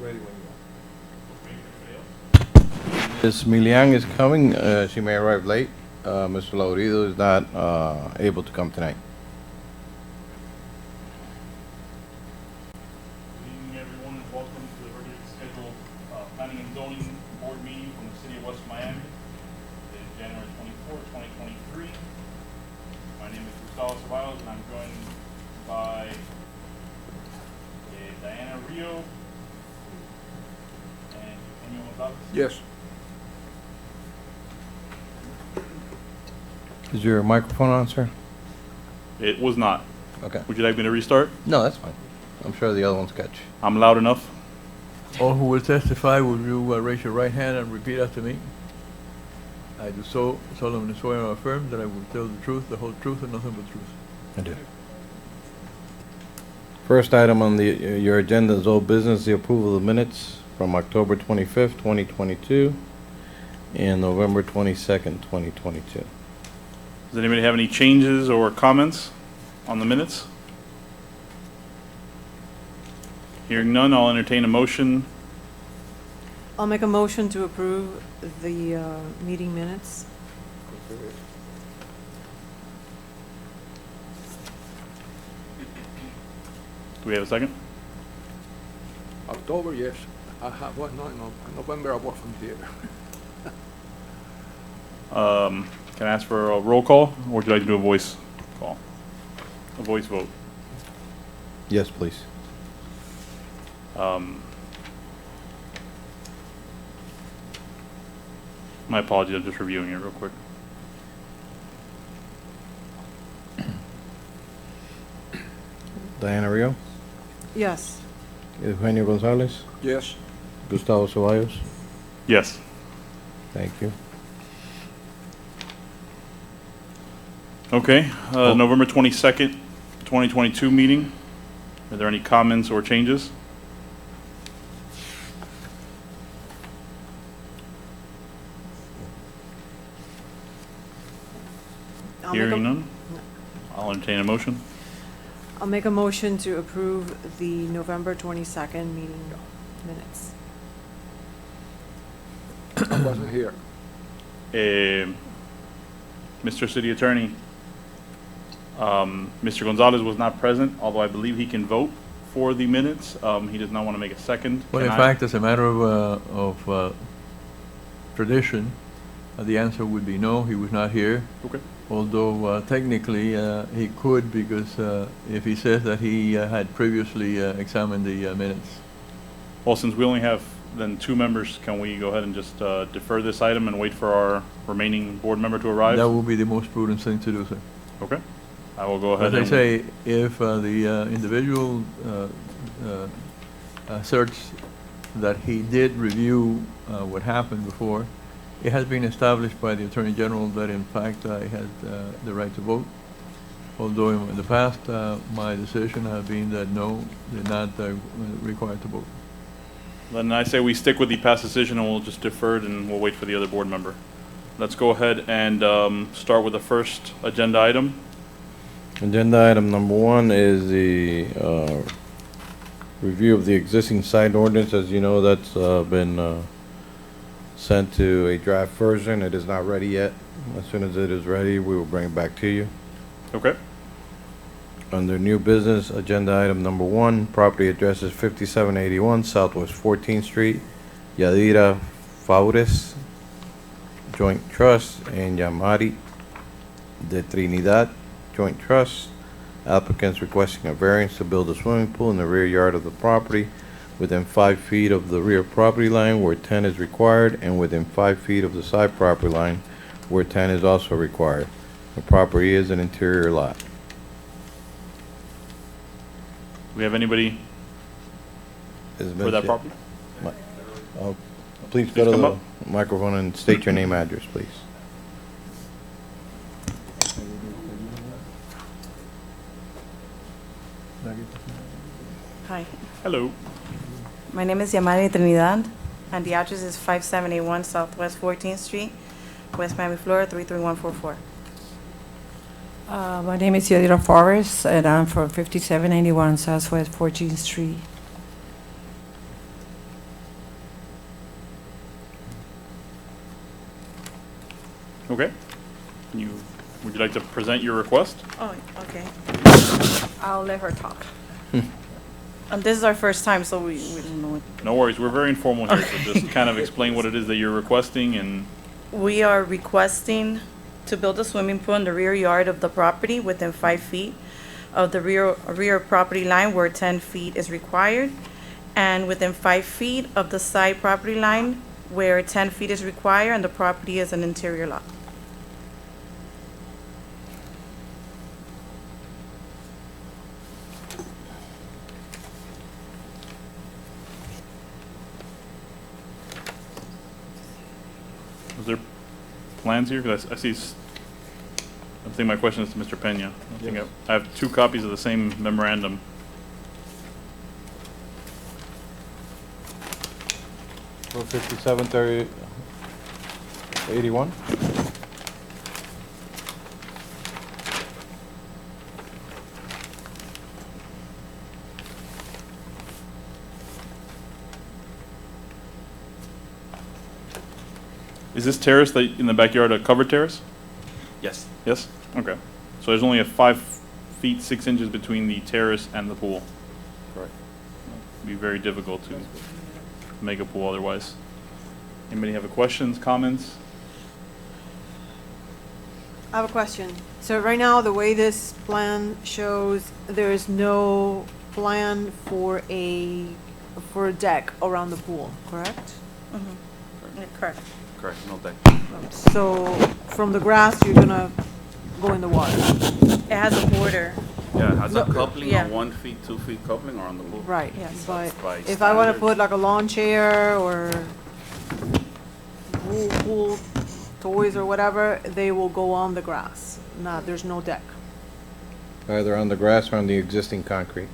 ready when you are. Ms. Milian is coming. She may arrive late. Mr. Laurido is not able to come tonight. Good evening, everyone, and welcome to the regularly scheduled Planning and Zoning Board meeting from the City of West Miami. It is January 24th, 2023. My name is Gustavo Ceballos, and I'm joined by Diana Rio and Eugenio Gonzalez. Yes. Is your microphone on, sir? It was not. Okay. Would you like me to restart? No, that's fine. I'm sure the other one's catch. I'm loud enough. All who will testify, will you raise your right hand and repeat after me? I do so solemnly swear or affirm that I will tell the truth, the whole truth, and nothing but the truth. I do. First item on your agenda is old business, the approval of the minutes from October 25th, 2022, and November 22nd, 2022. Does anybody have any changes or comments on the minutes? Hearing none, I'll entertain a motion. I'll make a motion to approve the meeting minutes. Do we have a second? October, yes. I have, what, no, November I work from theater. Can I ask for a roll call, or would you like to do a voice call? A voice vote. Yes, please. My apologies, I'm just reviewing it real quick. Diana Rio, Yes. Eugenio Gonzalez, Yes. Gustavo Ceballos. Yes. Thank you. Okay, November 22nd, 2022 meeting. Are there any comments or changes? I'll make a- Hearing none, I'll entertain a motion. I'll make a motion to approve the November 22nd meeting minutes. I wasn't here. Mr. City Attorney, Mr. Gonzalez was not present, although I believe he can vote for the minutes. He does not want to make a second. Well, in Can I- fact, as a matter of tradition, the answer would be no, he was not here. Okay. Although technically he could, because if he says that he had previously examined the minutes. Well, since we only have then two members, can we go ahead and just defer this item and wait for our remaining board member to arrive? That would be the most prudent thing to do, sir. Okay. I will go ahead As I and... say, if the individual asserts that he did review what happened before, it has been established by the Attorney General that in fact he had the right to vote. Although in the past, my decision has been that no, they're not required to vote. Then I say we stick with the past decision and we'll just defer it and we'll wait for the other board member. Let's go ahead and start with the first agenda item. Agenda item number 1 is the review of the existing sign ordinance. As you know, that's been sent to a draft version. It is not ready yet. As soon as it is ready, we will bring it back to you. Okay. Under new business, agenda item number 1, property address is 5781 Southwest 14th Street, Yadira Faures Joint Trust, and Yamari de Trinidad Joint Trust. Applicants requesting a variance to build a swimming pool in the rear yard of the property within 5 feet of the rear property line where 10 is required, and within 5 feet of the side property line where 10 is also required. The property is an interior lot. Do we have anybody for that property? Oh, please Please go to come the up. microphone and state your name and address, please. Hi, Hello. my name is Yamari Trinidad, and the address is 5781 Southwest 14th Street, West Miami, Florida 33144. My name is Yadira Forrest, and I'm from 5781 Southwest 14th Street. Okay. Would you like to present your request? Oh, okay. I'll let her talk. This is our first time, so we don't know. No worries, we're very informal here, so just kind of explain what it is that you're requesting and, We are requesting to build a swimming pool in the rear yard of the property within 5 feet of the rear property line where 10 feet is required, and within 5 feet of the side property line where 10 feet is required and the property is an interior lot. is there plans here? Because I see, I think my question is to Mr. Peña. I think I have 2 copies of the same memorandum. For 5730, 81? Is this terrace that in the backyard a covered terrace? Yes. Yes? Okay. So there's only a 5 feet 6 inches between the terrace and the pool. Correct. It'd be very difficult to make a pool otherwise. Anybody have a questions, comments? I have a question. So right now, the way this plan shows, there is no plan for a deck around the pool, correct? Yeah, correct. Correct, no deck. So from the grass, you're gonna go in the water? It has a border. Yeah, it has a No, coupling, yeah. a 1 feet, 2 feet coupling around the pool. Right, Yes. but By if I wanna standard. put like a lawn chair or pool toys or whatever, they will go on the grass. There's no deck Either on the grass or on the existing concrete.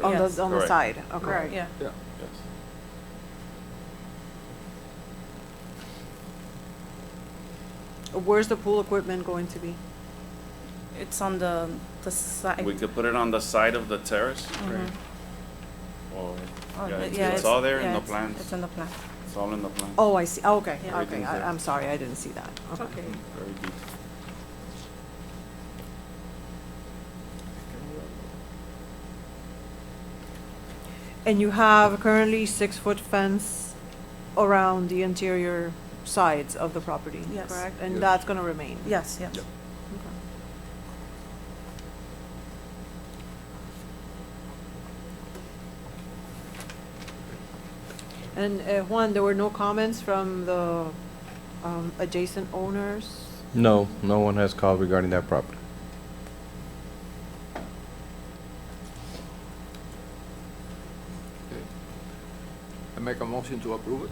on Yes. the Correct. side, okay. Yeah. Yeah. Yes. Where's the pool equipment going to be? It's on the side. We could put it on the side of the terrace. Mhm. Or, Oh, yeah, it's all there in yeah, the it's- plans. It's in the plan. It's all in the plan. Oh, I see, okay, Yeah. okay, Everything's there. I'm sorry, I didn't see that, okay. Very deep. And you have currently 6-foot fence around the interior sides of the property, Yes. correct? And Yes. that's gonna remain? Yes, yes. Yep. And Juan, there were no comments from the adjacent owners? No, no one has called regarding that property. I make a motion to approve it.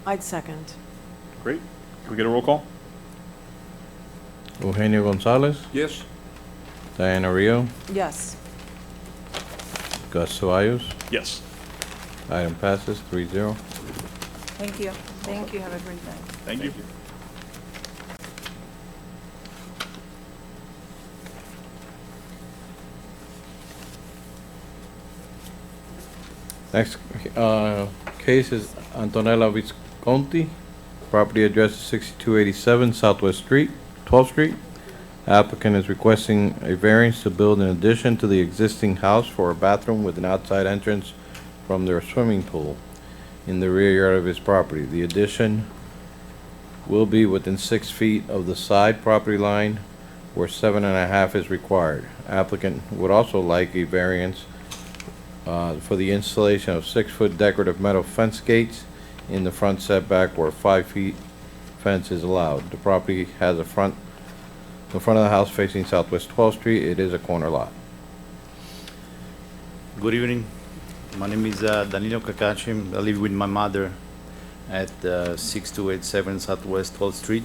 I'd second. Great. Can we get a roll call? Eugenio Gonzalez, Yes? Diana Rio, Yes. Gus Ceballos. Yes. Item passes 3-0. Thank you. Thank you. Have a great day. Thank you. Next case is Antonella Visconti. Property address is 6287 Southwest Street, 12th Street. Applicant is requesting a variance to build an addition to the existing house for a bathroom with an outside entrance from their swimming pool in the rear yard of his property. The addition will be within 6 feet of the side property line where 7.5 is required. Applicant would also like a variance for the installation of 6-foot decorative metal fence gates in the front setback where 5 feet fence is allowed. The property has the front of the house facing Southwest 12th Street. It is a corner lot. Good evening. My name is Danilo Kakachim. I live with my mother at 6287 Southwest 12th Street.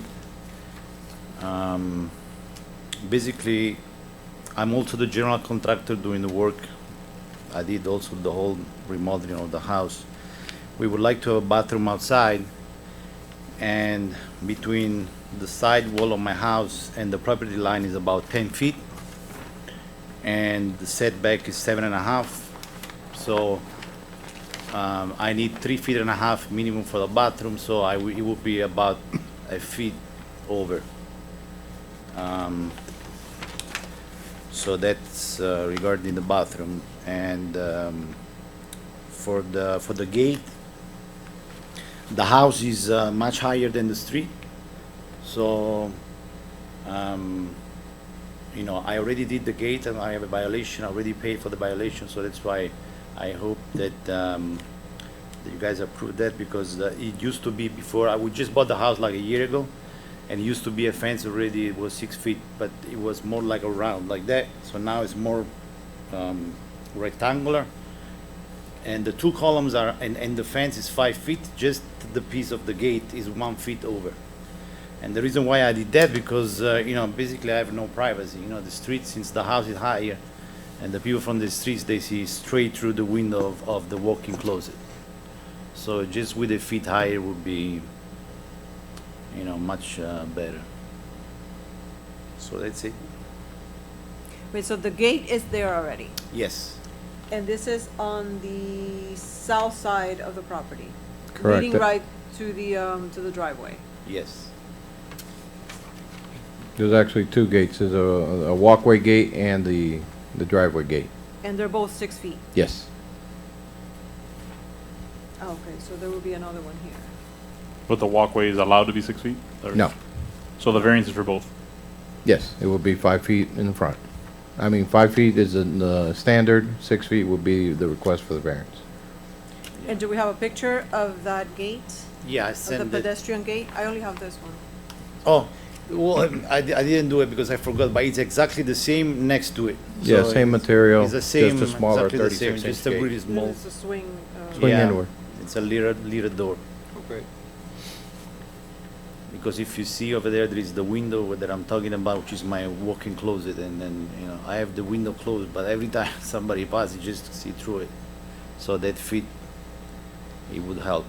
Basically, I'm also the general contractor doing the work. I did also the whole remodeling of the house. We would like to have a bathroom outside, and between the side wall of my house and the property line is about 10 feet, and the setback is 7.5. So I need 3.5 feet minimum for the bathroom, so it would be about a over. So that's regarding the bathroom. And for the gate, the house is much higher than the street. So, you know, I already did the gate and I have a violation, I already paid for the violation, so that's why I hope that that you guys approve that, because it used to be before, we just bought the house like a year ago, and it used to be a fence already, it was 6 feet, but it was more like a round like that, so now it's more rectangular. And the two columns are, and the fence is 5 feet, just the piece of the gate is 1 feet over. And the reason why I did that, because, you know, basically I have no privacy. You know, the street, since the house is higher, and the people from the streets, they see straight through the window of the walk-in closet. So just with a feet higher would be, you know, much better. So that's it. Wait, so the gate is there already? Yes. And this is on the south side of the property? Correct. Leading right to the driveway? Yes. There's actually two gates. There's a walkway gate and the driveway gate. And they're both 6 feet? Yes. Oh, okay, so there will be another one here. But the walkway is allowed to be 6 feet? Or- No. So the variance is for both? Yes, it will be 5 feet in the front. I mean, 5 feet is the standard, 6 feet would be the request for the variance. And do we have a picture of that gate? Yeah, I Of the sent it. pedestrian gate? I only have this one. Oh, well, I didn't do it because I forgot, but it's exactly the same next to it. Yeah, So same it's- material, It's the just same, a smaller exactly the same, 36-inch just a gate. really small. It's a swing. Swing Yeah. inward. It's a little door. Okay. Because if you see over there, there is the window that I'm talking about, which is my walk-in closet, and then, you know, I have the window closed, but every time somebody passes, you just see through it. So that fit, it would help.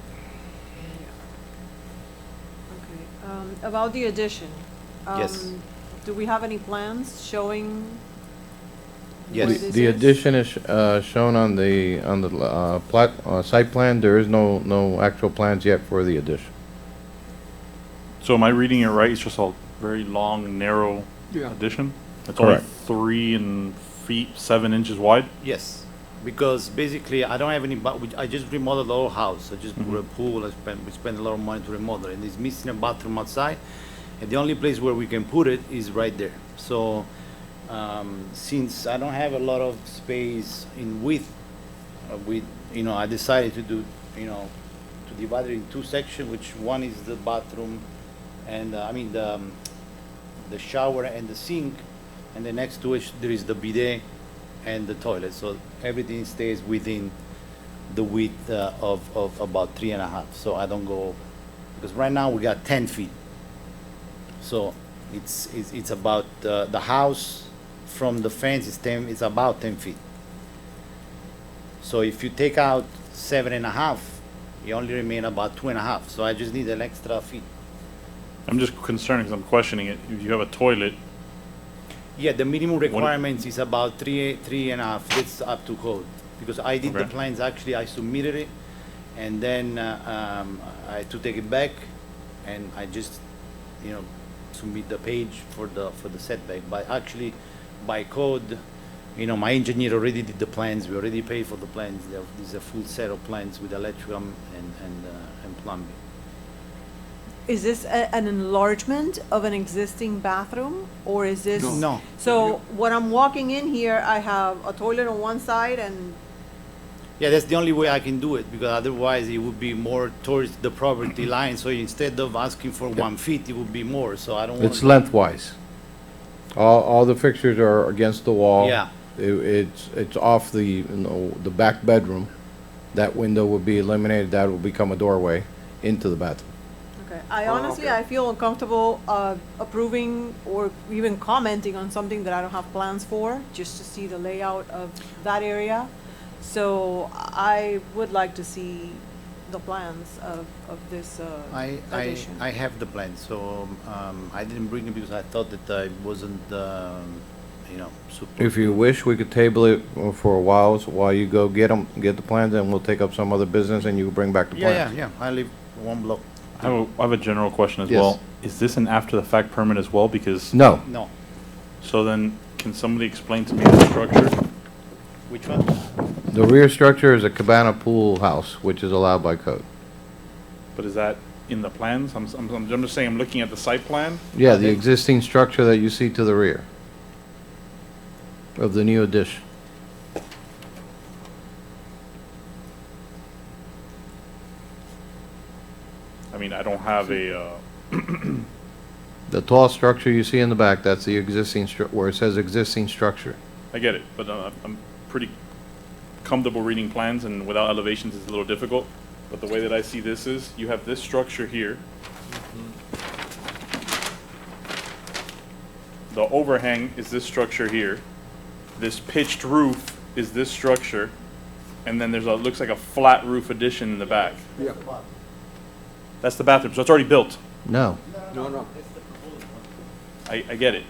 Okay, about the addition. Yes. Do we have any plans showing? Yes. where The this the is? addition is shown on the site plan. There is no actual plans yet for the addition. So am I reading it right? It's just a very long, narrow Yeah. addition? It's only Correct. 3 feet 7 inches wide? Yes, because basically I don't have any, I just remodeled the whole house. I just put a pool, we spent a lot of money to remodel, and it's missing a bathroom outside. And the only place where we can put it is right there. So, since I don't have a lot of space in width, you know, I decided to do, you know, to divide it in two sections, which one is the bathroom, and I mean the shower and the sink, and then next to it there is the bidet and the toilet. So everything stays within the width of about 3.5. So I don't go, because right now we got 10 feet. So it's about the house from the fence is it's about 10 feet. So if you take out 7.5, you only remain about 2.5. So I just need an extra feet. I'm just concerned because I'm questioning it. If you have a toilet, Yeah, the minimum requirements is about 3.5. That's up to code. Because I did the Okay. plans, actually, I submitted it, and then I had to take it back, and I just, you know, submit the page for the setback. But actually, by code, you know, my engineer already did the plans. We already paid for the plans. There's a full set of plans with electrical and plumbing. Is this an enlargement of an existing bathroom, or is this? No. So when I'm walking in here, I have a toilet on one side and, Yeah, that's the only way I can do it, because otherwise it would be more towards the property line. So instead of asking for 1 feet, it would be more. So I don't want. It's lengthwise. All the fixtures are against the wall. Yeah. It's off the, the back bedroom. That window will be eliminated. That will become a doorway into the bathroom. okay. I Oh, honestly, okay. I feel uncomfortable approving or even commenting on something that I don't have plans for, just to see the layout of that area. So I would like to see the plans of this addition. I have the plan, so I didn't bring it because I thought that I wasn't, you know, super. If you wish, we could table it for a while, so while you go get the plans, and we'll take up some other business, and you bring back the Yeah, plans. yeah, yeah. I live one block. I have a general question as Yes. well. Is this an after-the-fact permit as well? Because, No, No. so then, can somebody explain to me the structure? Which one? the rear structure is a cabana pool house, which is allowed by code. But is that in the plans? I'm just saying, I'm looking at the site plan. Yeah, the existing structure that you see to the rear of the new addition. I mean, I don't have a, The tall structure you see in the back, that's the existing where it says existing structure. I get it, but I'm pretty comfortable reading plans, and without elevations, it's a little difficult. But the way that I see this is, you have this structure here. The overhang is this structure here. This pitched roof is this structure. And then there's a, looks like a flat roof addition in the back. Yeah. That's the bathroom, so it's already built. No, No. I get it.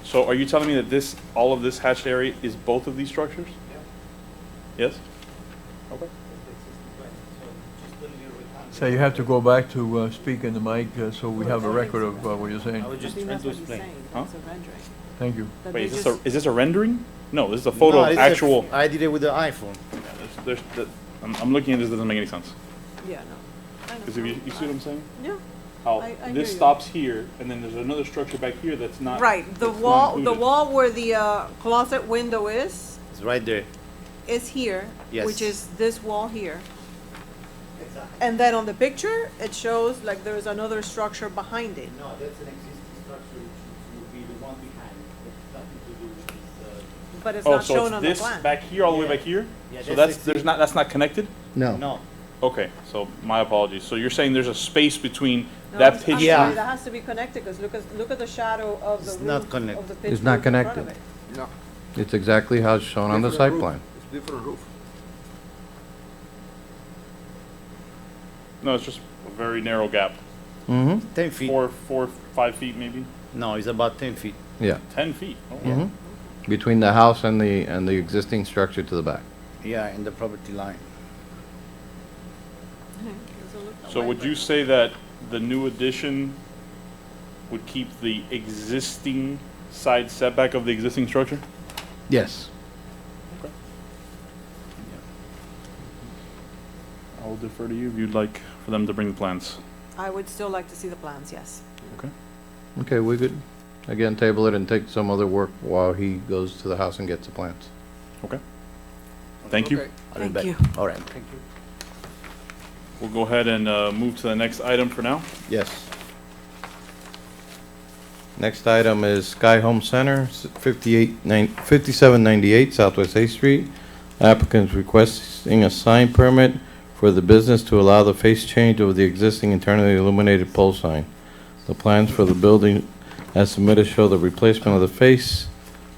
So are you telling me that this, all of this hatched area is both of these structures? Yes? Okay. So you have to go back to speak in the mic so we have a record of what you're saying. I was I just think trying that's to what he's explain. saying. Huh? It's a rendering. Thank you. That Wait, they is this a rendering? No, this is a photo No, of it's a- actual. I did it with the iPhone. I'm looking at this, doesn't make any sense. Yeah, no. I know. Because if you see what I'm saying? Yeah. How I hear this you. stops here, and then there's another structure back here that's not. Right, the that's not wall, the included. wall where the closet window is It's right there. here, Yes. which is this wall here. And then on the picture, it shows like there's another structure behind it. No, that's an existing structure which would be the one behind. It's nothing to do with this. But it's Oh, not so shown it's on the this plan. back here, all the way Yeah. back here? Yeah, So that's that's not connected? no. No. Okay, so my apologies. So you're saying there's a space between No, that I'm pitch? Yeah. sorry, that has to be connected, because look at the shadow of the It's roof, not connected. of the pitched It's not roof in front of connected. it. No. It's exactly how it's shown on the Different site roof. plan. It's different roof. No, it's just a very narrow gap. Mm-hmm, 10 feet. 5 feet maybe? No, it's about 10 feet. yeah. 10 feet. Oh, Mm-hmm. Between the house and the existing structure to the back. Yeah, in the property line. Doesn't look that So way, would but- you say that the new addition would keep the existing side setback of the existing structure? Yes. I'll defer to you if you'd like for them to bring the plans. I would still like to see the plans, yes. Okay, we could, again, table it and take some other work while he goes to the house and gets the plans. Thank you. Okay. I'll be Thank back. you. All right. We'll go ahead and move to the next item for now. Yes. Next item is Sky Home Center, 5798 Southwest 8th Street. Applicants requesting a sign permit for the business to allow the face change of the existing internally illuminated pole sign. The plans for the building as submitted show the replacement of the face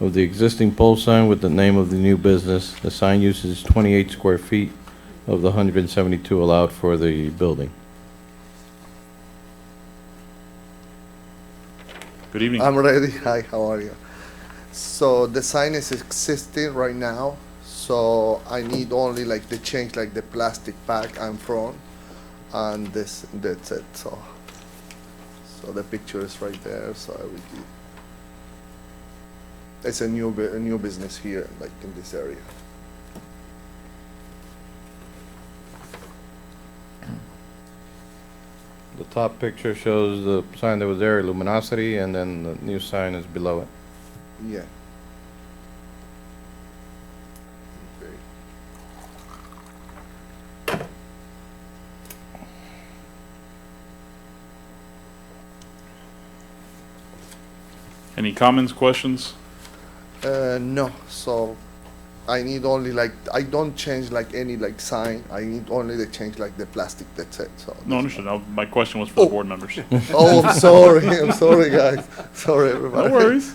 of the existing pole sign with the name of the new business. The sign uses 28 square feet of the 172 allowed for the building. Good evening. I'm ready. Hi, how are you? So the sign is existing right now, so I need only like the change like the plastic back and front, and that's it. So the picture is right there. So I will do. It's a new business here, like in this area. The top picture shows the sign that was there, luminosity, and then the new sign is below it. Yeah. Okay. Any comments, questions? No. So I need only like I don't change like any like sign. I need only the change like the plastic. That's it. So No, understood. My question was for the board members. Oh, I'm sorry. I'm sorry, guys. Sorry, everybody. No worries.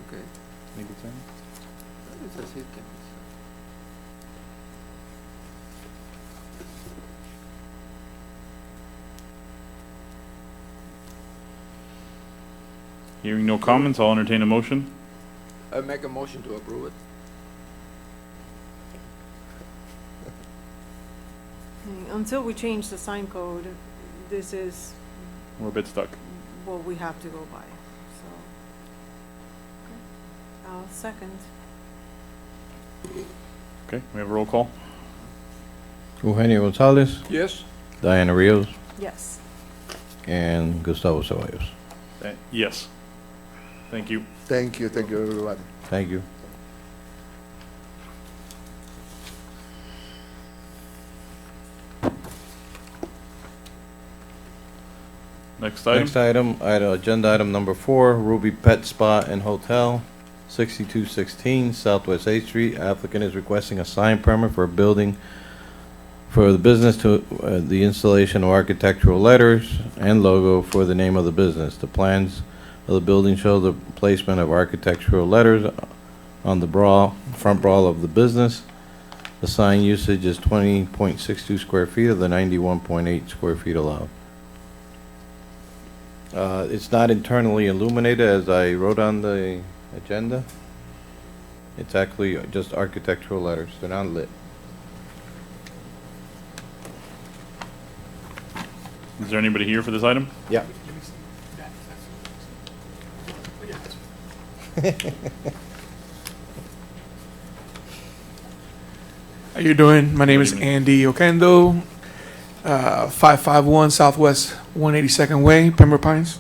Okay. It's a system. Hearing no comments, I'll entertain a motion. I make a motion to approve it. Until we change the sign code, this is We're a bit stuck. what we have to go by, so. Okay. I'll second. Okay, we have a roll call. Eugenio Gonzalez, Yes? Diana Rios, Yes. and Gustavo Ceballos. Yes. Thank you. Thank you, everybody. Thank you. Next item. Next item, agenda item number 4, Ruby Pet Spa and Hotel, 6216 Southwest 8th Street. Applicant is requesting a sign permit for a building for the business to, the installation of architectural letters and logo for the name of the business. The plans of the building show the placement of architectural letters on the front brawl of the business. The sign usage is 20.62 square feet of the 91.8 square feet allowed. It's not internally illuminated, as I wrote on the agenda. It's actually just architectural letters. They're not lit. Is there anybody here for this item? Yeah. How you doing? My name is Andy Okendo, 551 Southwest 182nd Way, Pembroke Pines.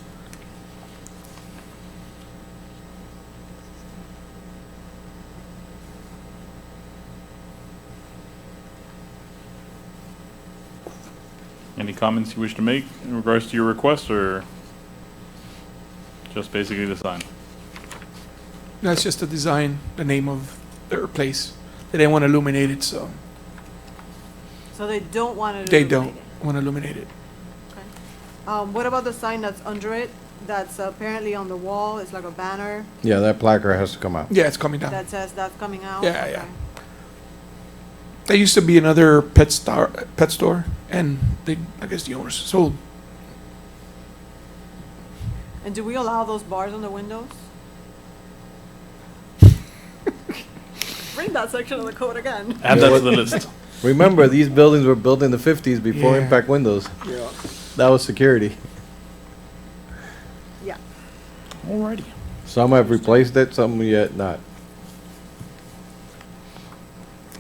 Any comments you wish to make in regards to your request, or just basically the sign? That's just the design, the name of their place. They didn't want to illuminate it, so So they don't want to they illuminate don't want to illuminate it. it. Okay. What about the sign that's under it, that's apparently on the wall, it's like a banner Yeah, that placard has to come out. Yeah, it's coming down. that says that's coming out? Yeah, yeah. Okay. There used to be another pet store, and they, I guess the owners sold. And do we allow those bars on the windows? Bring that section of the code again. Add that to the list. Remember, these buildings were built in the 50s before Yeah. impact windows. Yeah. That was security. Yeah. Alrighty. Some have replaced it, some yet not.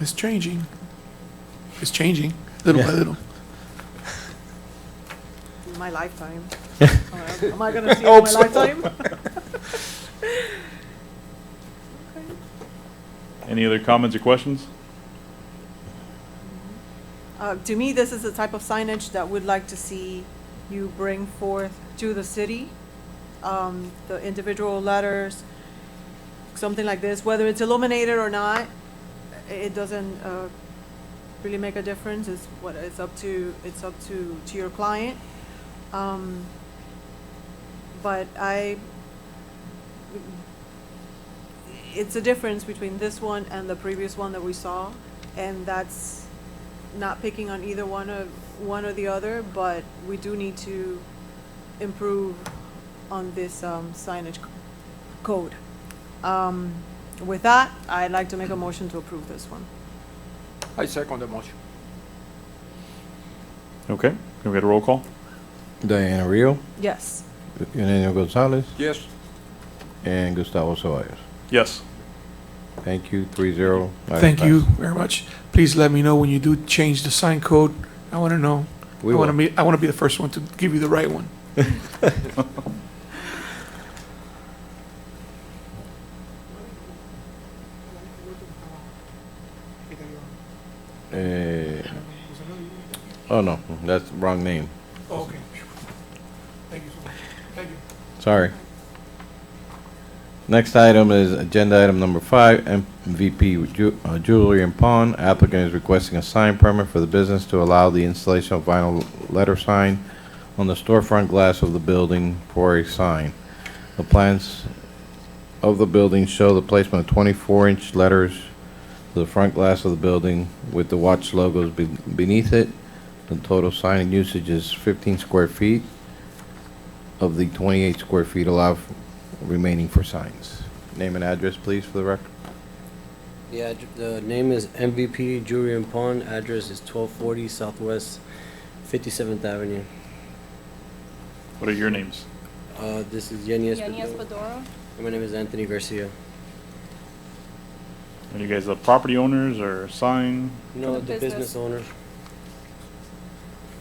It's changing. It's changing, little by little. In my lifetime. Am I gonna see it in my lifetime? Any other comments or questions? To me, this is the type of signage that we'd like to see you bring forth to the city. The individual letters, something like this, whether it's illuminated or not, it doesn't really make a difference. It's up to your client. But it's a difference between this one and the previous one that we saw, and that's not picking on either one or the other, but we do need to improve on this signage code. With that, I'd like to make a motion to approve this one. I second the motion. Okay, can we get a roll call? Diana Rio, Yes. Eugenio Gonzalez, Yes? and Gustavo Ceballos. Yes. Thank you, 3-0. Item Thank you passed. very much. Please let me know when you do change the sign code. I want to know. We I want will. to be the first one to give you the right one. Oh, no, that's the wrong name. Okay. Thank you so much. Thank you. Sorry. Next item is agenda item number 5, MVP Jewelry and Pawn. Applicant is requesting a sign permit for the business to allow the installation of vinyl letter sign on the storefront glass of the building for a sign. The plans of the building show the placement of 24-inch letters to the front glass of the building with the watch logos beneath it. The total sign usage is 15 square feet of the 28 square feet allowed remaining for signs. Name and address, please, for the record. Yeah, the name is MVP Jewelry and Pawn. Address is 1240 Southwest 57th Avenue. What are your names? This is Yenny Yanni Espadero. Espadoro. And my name is Anthony Garcia. Are you guys the property owners or sign? No, the the business. business owners.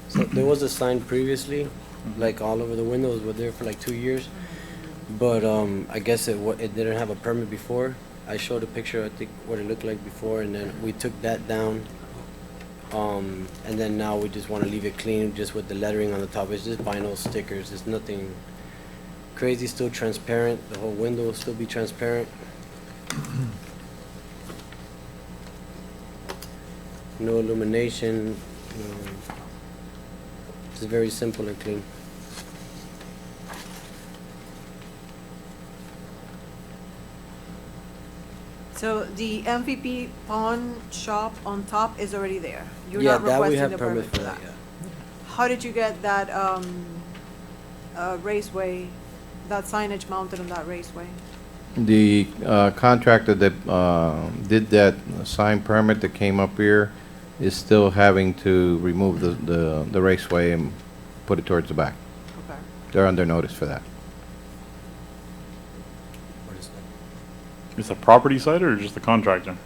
So there was a sign previously, like all over the windows, were there for like 2 years. But I guess it didn't have a permit before. I showed a picture, I think, what it looked like before, and then we took that down. And then now we just want to leave it clean, just with the lettering on the top. It's just vinyl stickers. It's nothing crazy. Still transparent. The whole window will still be transparent. No illumination. It's very simple and clean. So the MVP pawn shop on top is already there? You're Yeah, not that we requesting have the permit for that, yeah. How did you get that raceway, that signage mounted on that raceway? The contractor that did that sign permit that came up here is still having to remove the raceway and put it towards the back. Okay. They're under notice for that. What is that? Is the property side or just the contractor?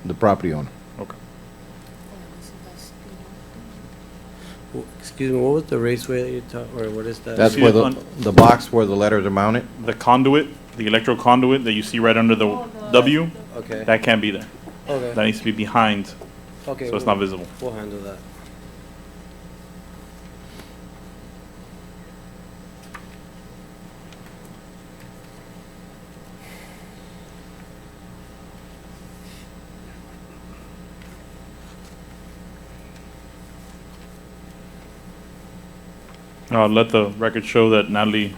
The property owner. Okay. Excuse me, what was the raceway that you talked, or what is that? That's See where it the box where the letters are mounted. The conduit, the electro conduit that you see right under the W, Okay, that can't be there. That okay, needs to be behind, okay. so it's not visible. We'll handle that. Let the record show that Natalie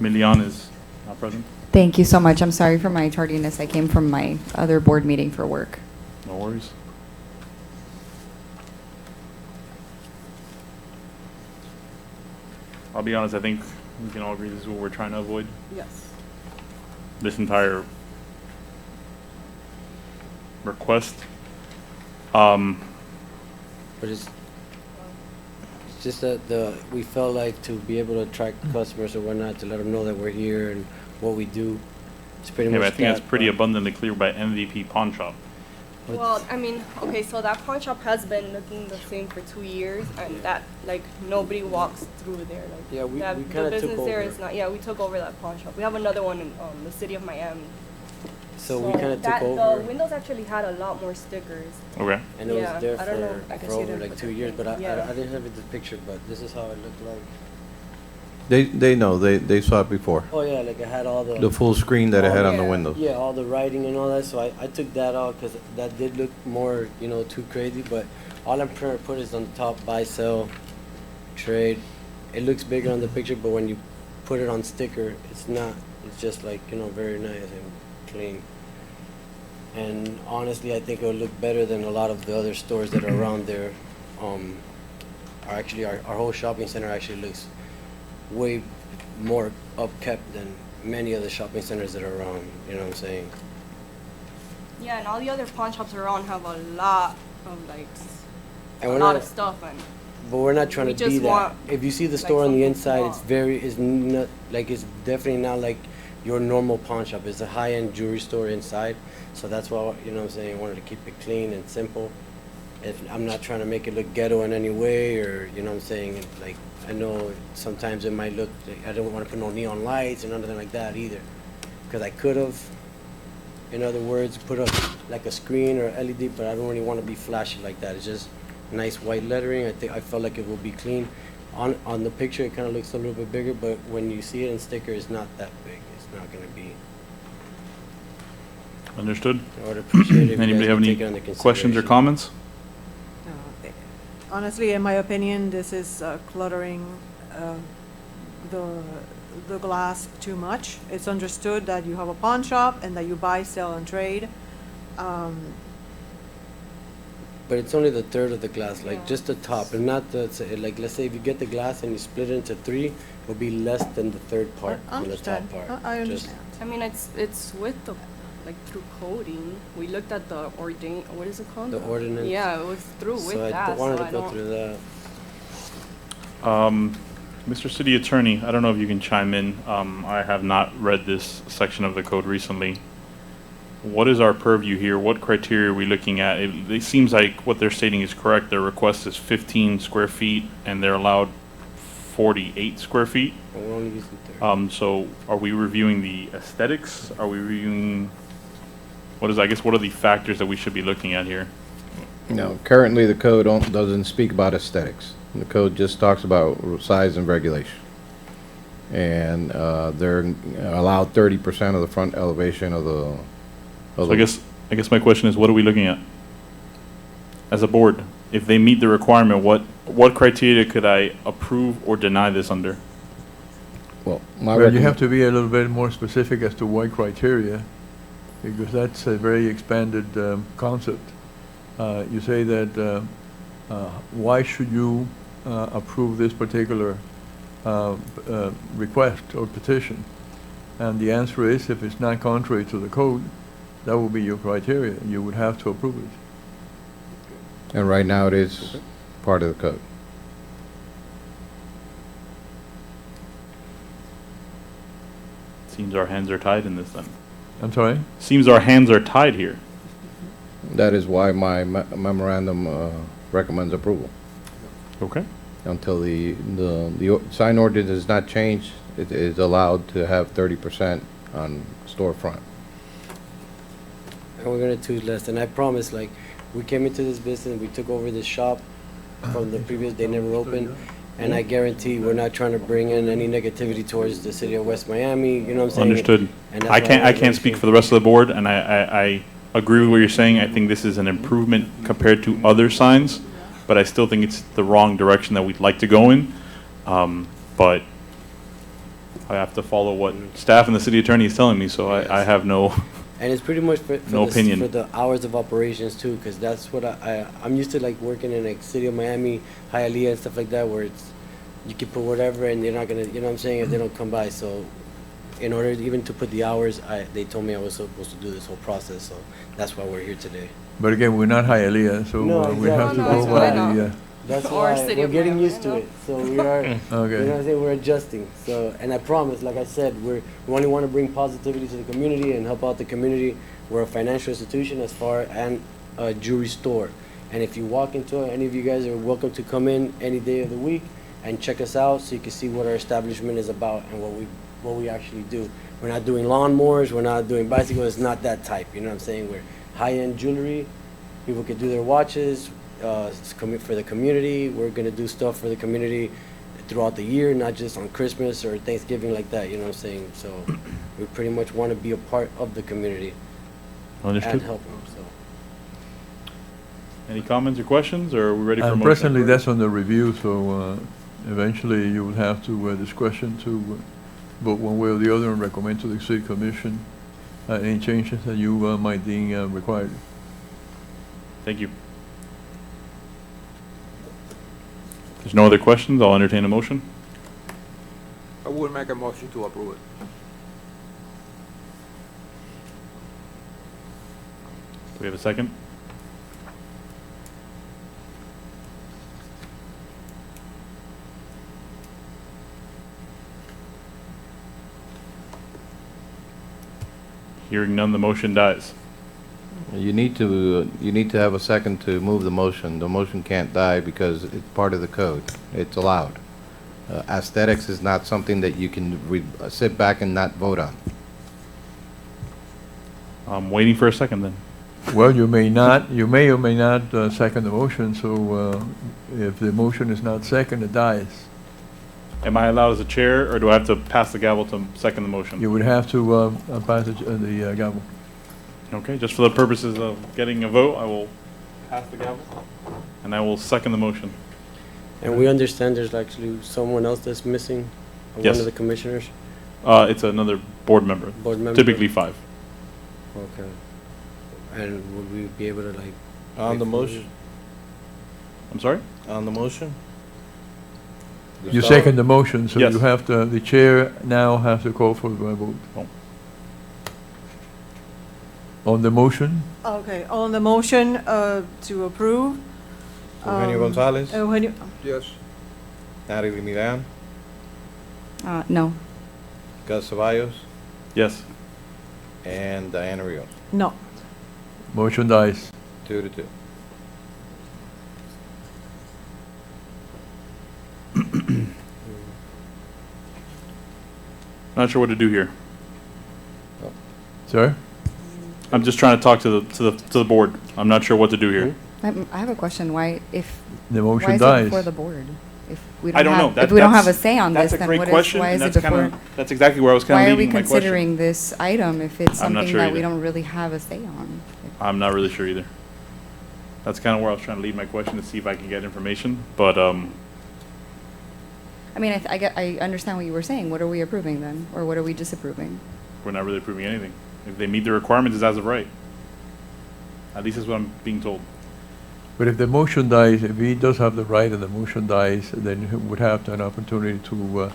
Milian is not present. Thank you so much. I'm sorry for my tardiness. I came from my other board meeting for work. No worries. I'll be honest, I think we can all agree this is what we're trying to avoid. Yes. This entire request. But it's just that we felt like to be able to attract customers or whatnot, to let them know that we're here and what we do. It's pretty Yeah, much but I think that's that, pretty but- abundantly clear by MVP Pawn Shop. but- Well, I mean, okay, so that pawn shop has been looking the same for 2 years, and that, like, nobody walks through there, like. Yeah, we that- kinda The took business there over. is not, yeah, we took over that pawn shop. We have another one in, the city of Miami. So we kind of took The over, windows actually had a lot more stickers. Okay. and it yeah, was there I don't know, I can for see over them like with 2 the years, thing. but I Yeah. didn't have it the picture, but this is how it looked like. They know, they saw it before. Oh yeah, like I had all The full screen that it had on the Yeah. windows. Yeah, all the writing and all that, so I took that out because that did look more, too crazy, but all I'm trying to put is on the top, buy, sell, trade. It looks bigger on the picture, but when you put it on sticker, it's not. It's just like, very nice and clean. And honestly, I think it would look better than a lot of the other stores that are around there. Our whole shopping center actually looks way more upkept than many of the shopping centers that are around, you know what I'm saying? Yeah, and all the other pawn shops around have a lot of, like, And a we're lot not, of stuff, and but we're not trying we to be just that. want, If you see the like, store on the something inside, small. it's not, like, it's definitely not like your normal pawn shop. It's a high-end jewelry store inside, so that's why, you know what I'm saying, I wanted to keep it clean and simple. If, I'm not trying to make it look ghetto in any way, or, you know what I'm saying, and, like, I know sometimes it might look, like, I don't want to put no neon lights or nothing like that either, because I could have, in other words, put up like a screen or LED, but I don't really want to be flashy like that. It's just nice white lettering. I felt like it will be clean. On the picture, it kind of looks a little bit bigger, but when you see it in sticker, it's not that big. It's not going to be. Understood. I would appreciate it if you Anybody guys have would any take it under questions or consideration. comments? Honestly, in my opinion, this is cluttering the glass too much. It's understood that you have a pawn shop and that you buy, sell, and trade. But it's only the third of the glass, like Yeah. just the top, and not the, like, let's say if you get the glass and you split it into 3, It'll be less than the third part I on the top understand. part. I Just- understand. I mean, it's with the, like, through coding. We looked at the what is it called? The ordinance. Yeah, it was through with So I that, wanted so to I go don't. through that. Mr. City Attorney, I don't know if you can chime in. I have not read this section of the code recently. What is our purview here? What criteria are we looking at? It seems like what they're stating is correct. Their request is 15 square feet, and they're allowed 48 square feet. And we're only using 30. So are we reviewing the aesthetics? Are we reviewing, what are the factors that we should be looking at here? No, currently the code doesn't speak about aesthetics. The code just talks about size and regulation. And they're allowed 30% of the front elevation of the. So I guess my question is, what are we looking at? As a board, if they meet the requirement, what criteria could I approve or deny this under? Well, Well, you have to be a little bit more specific as to what criteria, because that's a very expanded concept. You say that, why should you approve this particular request or petition? And the answer is, if it's not contrary to the code, that will be your criteria. You would have to approve it. And right now it is part of the code. Seems our hands are tied in this then. I'm sorry? Seems our hands are tied here. That is why my memorandum recommends approval. Okay. Until the sign ordinance is not changed, it is allowed to have 30% on storefront. And we're gonna do less. And I promise, like, we came into this business, we took over this shop from the previous, they never opened. And I guarantee we're not trying to bring in any negativity towards the city of West Miami, you know what I'm saying? Understood. And that's I why we're can't speak for the rest of the board, and I agree with what you're saying. I think this is an improvement compared to other signs, but I still think it's the wrong direction that we'd like to go in. But I have to follow what staff and the city attorney is telling me, so I have no. And it's pretty much for No opinion. for the hours of operations too, because that's what I'm used to, like working in like city of Miami, Hialeah and stuff like that, where it's you can put whatever and they're not gonna, you know what I'm saying, if they don't come by. So in order even to put the hours, they told me I was supposed to do this whole process, so that's why we're here today. But again, we're not Hialeah, so No, we have to exactly. go by the, That's Or why City we're of getting Miami, used I to know. it. So we are, you know what okay. I'm saying, we're adjusting. So, and I promise, like I said, we only want to bring positivity to the community and help out the community. We're a financial institution as far and a jewelry store. And if you walk into it, any of you guys are welcome to come in any day of the week and check us out so you can see what our establishment is about and what we actually do. We're not doing lawnmowers, we're not doing bicycles, it's not that type, you know what I'm saying? We're high-end jewelry, people can do their watches, it's for the community. We're gonna do stuff for the community throughout the year, not just on Christmas or Thanksgiving like that, you know what I'm saying? So we pretty much wanna be a part of the community and Understood. help them, so. Any comments or questions, or are we ready for a motion? Presently, that's on the review, so eventually you will have to discretion to vote one way or the other and recommend to the city commission any changes that you might deem required. Thank you. If there's no other questions, I'll entertain a motion. I would make a motion to approve it. Do we have a second? Hearing none, the motion dies. You need to have a second to move the motion. The motion can't die because it's part of the code. It's allowed. Aesthetics is not something that you can sit back and not vote on. I'm waiting for a second then. Well, you may or may not second the motion, so if the motion is not second, it dies. Am I allowed as a chair, or do I have to pass the gavel to second the motion? You would have to pass the gavel. Okay, just for the purposes of getting a vote, I will pass the gavel, and I will second the motion. And we understand there's actually someone else that's missing, Yes. one of the commissioners, It's another board member, board member. typically 5. Okay. And would we be able to like? On the wait for motion? I'm sorry? On the motion? You second the motion, so Yes. you have to, the chair now has to call for a vote. Oh. On the motion, Okay, on the motion, to approve. Eugenio Gonzalez, Eugenio, Yes. Natalie Miran, No. Gus Ceballos, Yes. and Diana Rios. no. motion dies. 2-2. Not sure what to do here. Sir? I'm just trying to talk to the board. I'm not sure what to do here. I have a question. Why, if, The why motion is it dies. before the board? If we I don't don't know. have, if we don't have a That's- say on this, That's a then great what is, question, why and is it that's before? kinda, that's exactly where I was Why kind are of we leading my question. considering this item if it's I'm not something sure that we either. don't really have a say on? I'm not really sure either. That's kind of where I was trying to lead my question to see if I can get information, but I mean, I understand what you were saying. What are we approving then? Or what are we disapproving? we're not really approving anything. If they meet the requirements, it's as of right. At least that's what I'm being told. But if the motion dies, if he does have the right and the motion dies, then he would have an opportunity to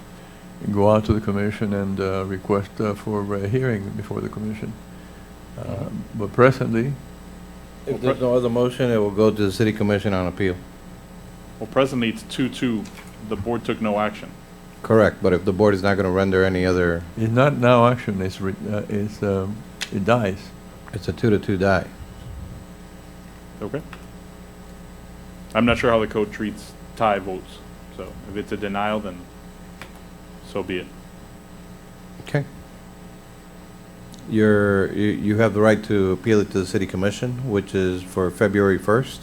go out to the commission and request for a hearing before the commission. But presently, If there's no other motion, it will go to the city commission on appeal. Well, presently, it's 2-2. The board took no action. Correct, but if the board is not gonna render any other, it's not now action, it dies. it's a 2-2 die. Okay. I'm not sure how the code treats tie votes, so if it's a denial, then so be it. Okay. You have the right to appeal it to the city commission, which is for February 1st.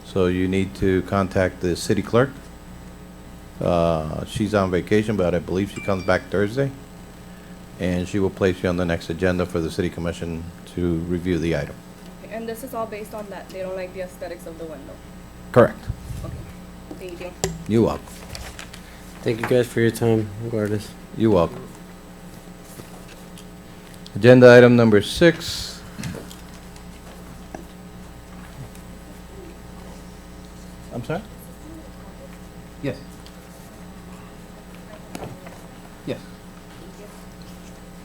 So you need to contact the city clerk. She's on vacation, but I believe she comes back Thursday. And she will place you on the next agenda for the city commission to review the item. And this is all based on that they don't like the aesthetics of the window. Correct. Okay. Thank you. You're welcome. Thank you guys for your time, regardless. You're welcome. Agenda item number 6. I'm sorry? Yes. Yes.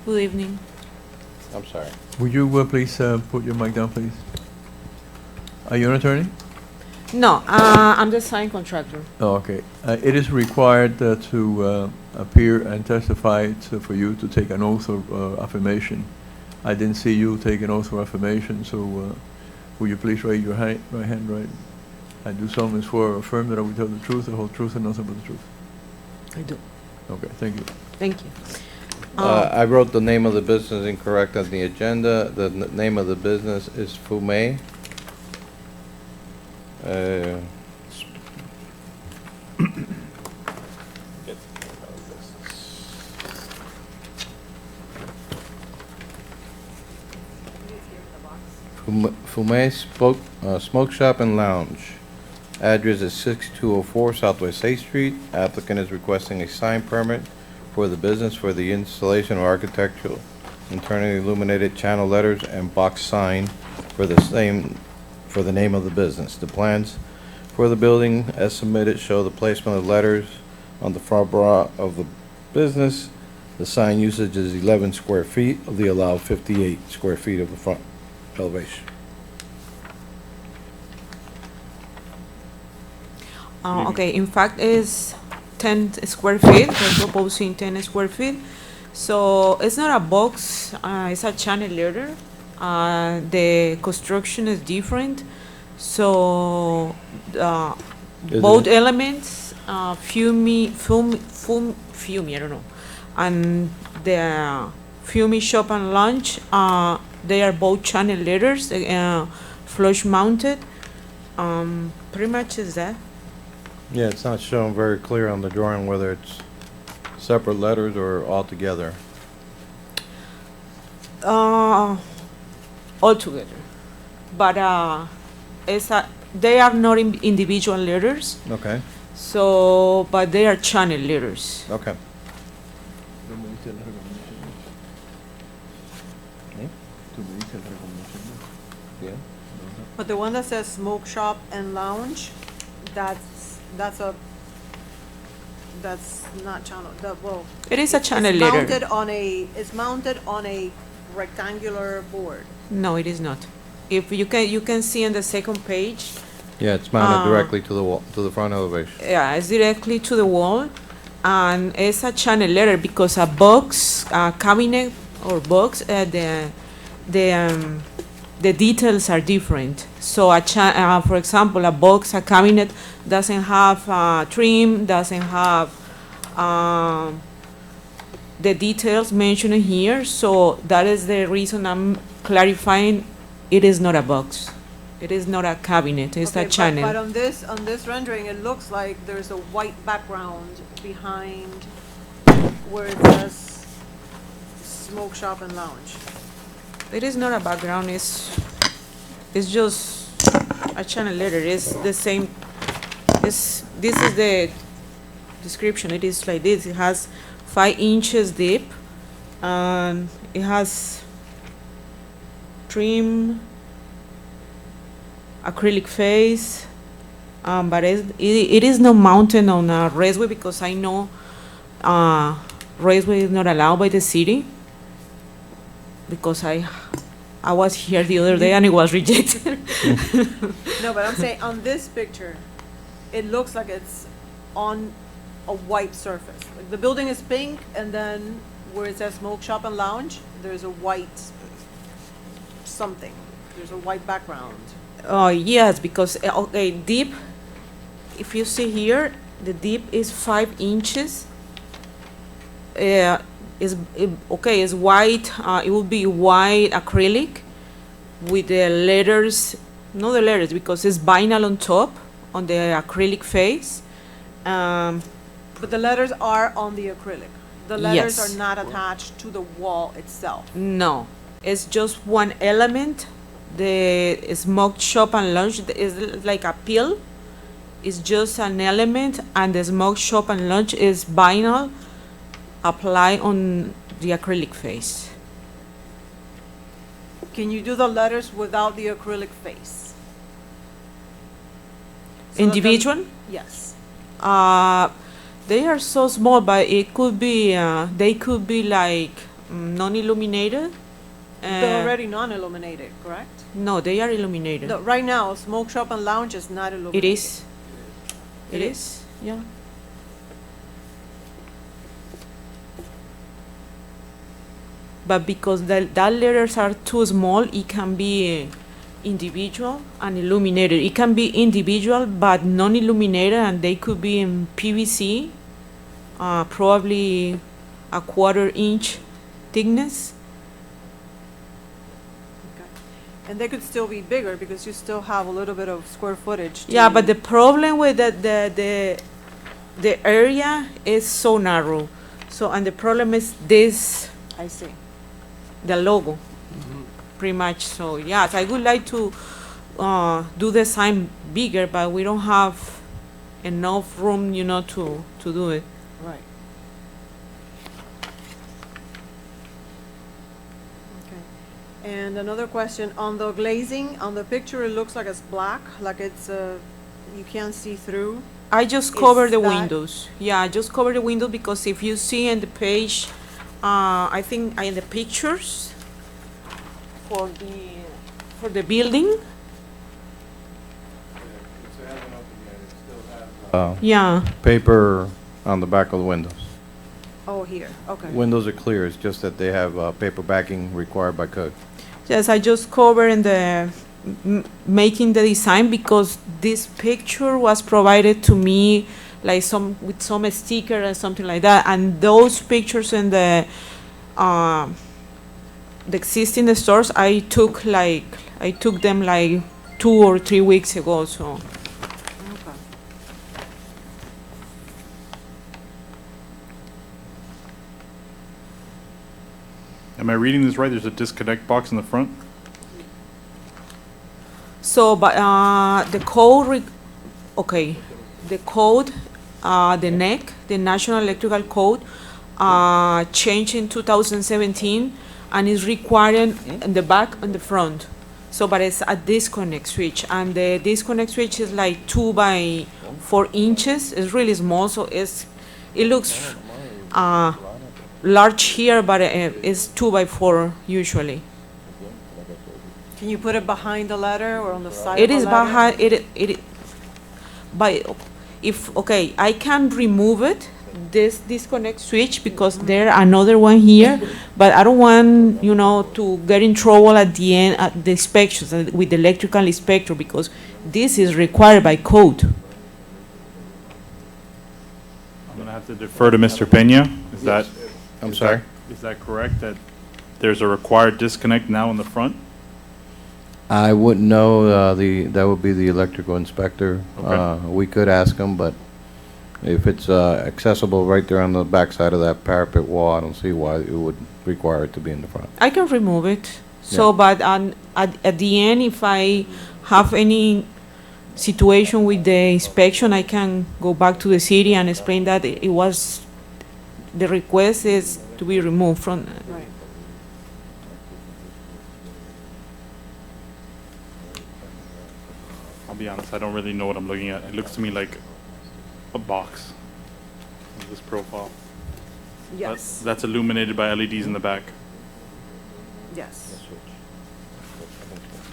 Good evening. I'm sorry. Would you please put your mic down, please? Are you an attorney? No, I'm the sign contractor. Oh, okay. It is required to appear and testify for you to take an oath of affirmation. I didn't see you take an oath of affirmation, so will you please raise your right hand, right? I do solemnly swear or affirm that I will tell the truth, the whole truth, and nothing but the truth. I do. Okay, thank you. Thank you. I wrote the name of the business incorrect on the agenda. The name of the business is Fume. Fume Smoke Shop and Lounge. Address is 6204 Southwest 8th Street. Applicant is requesting a sign permit for the business for the installation of architectural internally illuminated channel letters and box sign for the name of the business. The plans for the building as submitted show the placement of letters on the front bra of the business. The sign usage is 11 square feet of the allowed 58 square feet of the front elevation. Okay, in fact, is 10 square feet. We're proposing 10 square feet. So it's not a box, it's a channel letter. The construction is different. So both elements, Fumi, I don't know, and the Fumi Shop and Lunch, they are both channel letters, flush mounted. Pretty much is that. Yeah, it's not shown very clear on the drawing whether it's separate letters or all together. All together, but they are not individual letters. Okay, So, but they are channel letters. okay. Yeah. But the one that says smoke shop and lounge, that's That's not channel, well. It is a channel it's letter. It's mounted on a rectangular board. No, it is not. If you can see on the second page, Yeah, it's mounted directly to the wall, to the front elevation. yeah, it's directly to the wall, and it's a channel letter because a box, a cabinet or box, the details are different. So for example, a box, a cabinet doesn't have trim, doesn't have the details mentioned here. So that is the reason I'm clarifying. It is not a box. It is not a cabinet. It's Okay, a channel. But on this rendering, it looks like there's a white background behind where it says smoke shop and lounge. It is not a background. It's just a channel letter. It's the same. This is the description. It is like this. It has 5 inches deep, and it has trim, acrylic face, but it is not mounted on a railway because I know railway is not allowed by the city, because I was here the other day and it was rejected. No, but I'm saying on this picture, it looks like it's on a white surface. Like the building is pink, and then where it says smoke shop and lounge, there's a white something. There's a white background. Oh, yes, because, okay, deep, if you see here, the deep is 5 inches. Okay, it's white, it will be white acrylic with the letters, not the letters, because it's vinyl on top, on the acrylic face. But the letters are on the acrylic. The letters Yes. are not attached to the wall itself. No, it's just one element. The smoke shop and lounge is like a pill. It's just an element, and the smoke shop and lounge is vinyl applied on the acrylic face. Can you do the letters without the acrylic face? So that the- Individual? Yes. They are so small, but it could be, they could be like non-illuminated. They're already non-illuminated, correct? No, they are illuminated. No, right now, smoke shop and lounge is not illuminated. It is. It is, yeah. But because that letters are too small, it can be individual and illuminated. It can be individual but non-illuminated, and they could be in PVC, probably a 1/4 inch thickness. And they could still be bigger because you still have a little bit of square footage. Yeah, to- but the problem with the area is so narrow. So, and the problem is this, I see. the logo, pretty much. So, yes, I would like to do the sign bigger, but we don't have enough room, to do it. Right. Okay. And another question, on the glazing, on the picture, it looks like it's black, like it's, you can't see through. I just Is cover the that- windows. Yeah, I just cover the window because if you see in the page, I think in the pictures for the building, yeah. Paper on the back of the windows. Oh, here, okay. Windows are clear, it's just that they have paper backing required by code. Yes, I just cover in the making the design because this picture was provided to me like with some sticker and something like that, and those pictures in the existing stores I took them like 2 or 3 weeks ago. So Okay. Am I reading this right? There's a disconnect box in the front? So, but the code, the code, the NEC, the National Electrical Code, changed in 2017 and is required in the back and the front. So, but it's a disconnect switch, and the disconnect switch is like 2 by 4 inches. It's really small, so it's it looks large here, but it's 2x4 usually. Can you put it behind the letter or on the side It of is the letter? behind, okay, I can remove it, this disconnect switch, because there another one here, but I don't want, to get in trouble at the end, at the inspections, with the electrical inspector, because this is required by code. I'm gonna have to defer to Mr. Peña. Is that? I'm sorry? Is that correct, that there's a required disconnect now in the front? I wouldn't know, that would be the electrical inspector. Okay. We could ask him, but if it's accessible right there on the backside of that parapet wall, I don't see why it would require it to be in the front. I can remove it. So, but at the end, if I have any situation with the inspection, I can go back to the city and explain that it was, the request is to be removed from. Right. I'll be honest, I don't really know what I'm looking at. It looks to me like a box. This profile. Yes, That's illuminated by LEDs in the back. yes,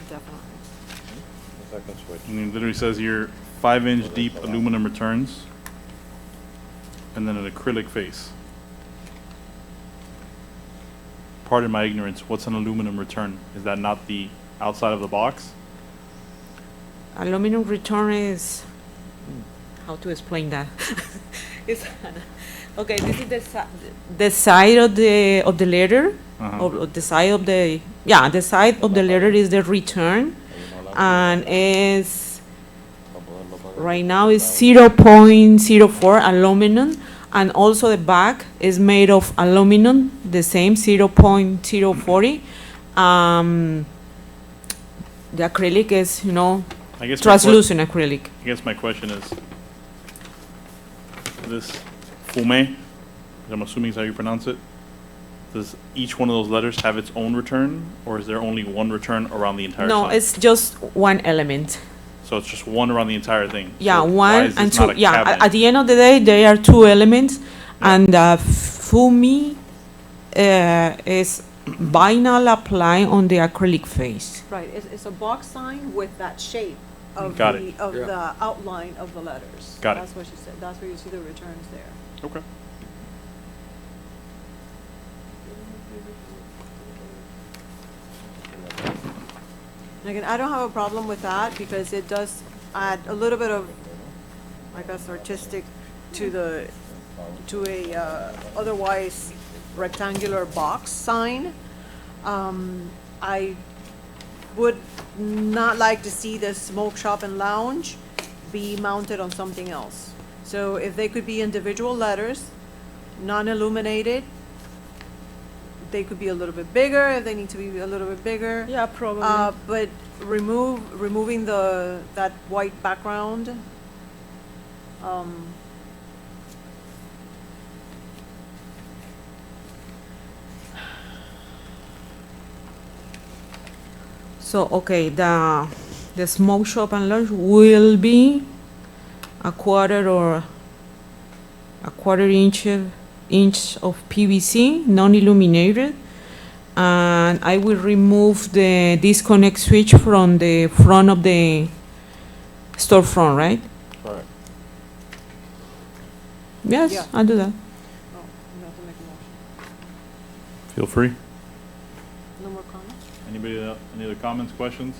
definitely. And it literally says here, 5-inch deep aluminum returns, and then an acrylic face. Pardon my ignorance, what's an aluminum return? Is that not the outside of the box? Aluminum return is, how to explain that? It's, okay, this is the side of the letter, of the side of the, the side of the letter is the return, and is, right now is 0.04 aluminum, and also the back is made of aluminum, the same 0.040. The acrylic is, I guess translucent acrylic. I guess my question is, this fume, I'm assuming is how you pronounce it, does each one of those letters have its own return, or is there only one return around the entire No, sign? it's just one element. So it's just one around the entire thing? Yeah, So why one is and this not two. a Yeah, cabinet? at the end of the day, there are two elements, and fumi is vinyl applied on the acrylic face. Right, it's a box sign with that shape of Got it. the outline of the letters. Got it. That's what she said, that's where you see the returns there. Okay. And again, I don't have a problem with that because it does add a little bit of, I guess, artistic to a otherwise rectangular box sign. I would not like to see the smoke shop and lounge be mounted on something else. So if they could be individual letters, non-illuminated, they could be a little bit bigger, if they need to be a little bit bigger. Yeah, probably. But removing that white background, So, okay, the smoke shop and lounge will be a quarter inch of PVC, non-illuminated, and I will remove the disconnect switch from the front of the storefront, right? Correct. Yes, Yeah. I'll do that. oh, you have to make a motion. Feel free. No more comments? Anybody, any other comments, questions?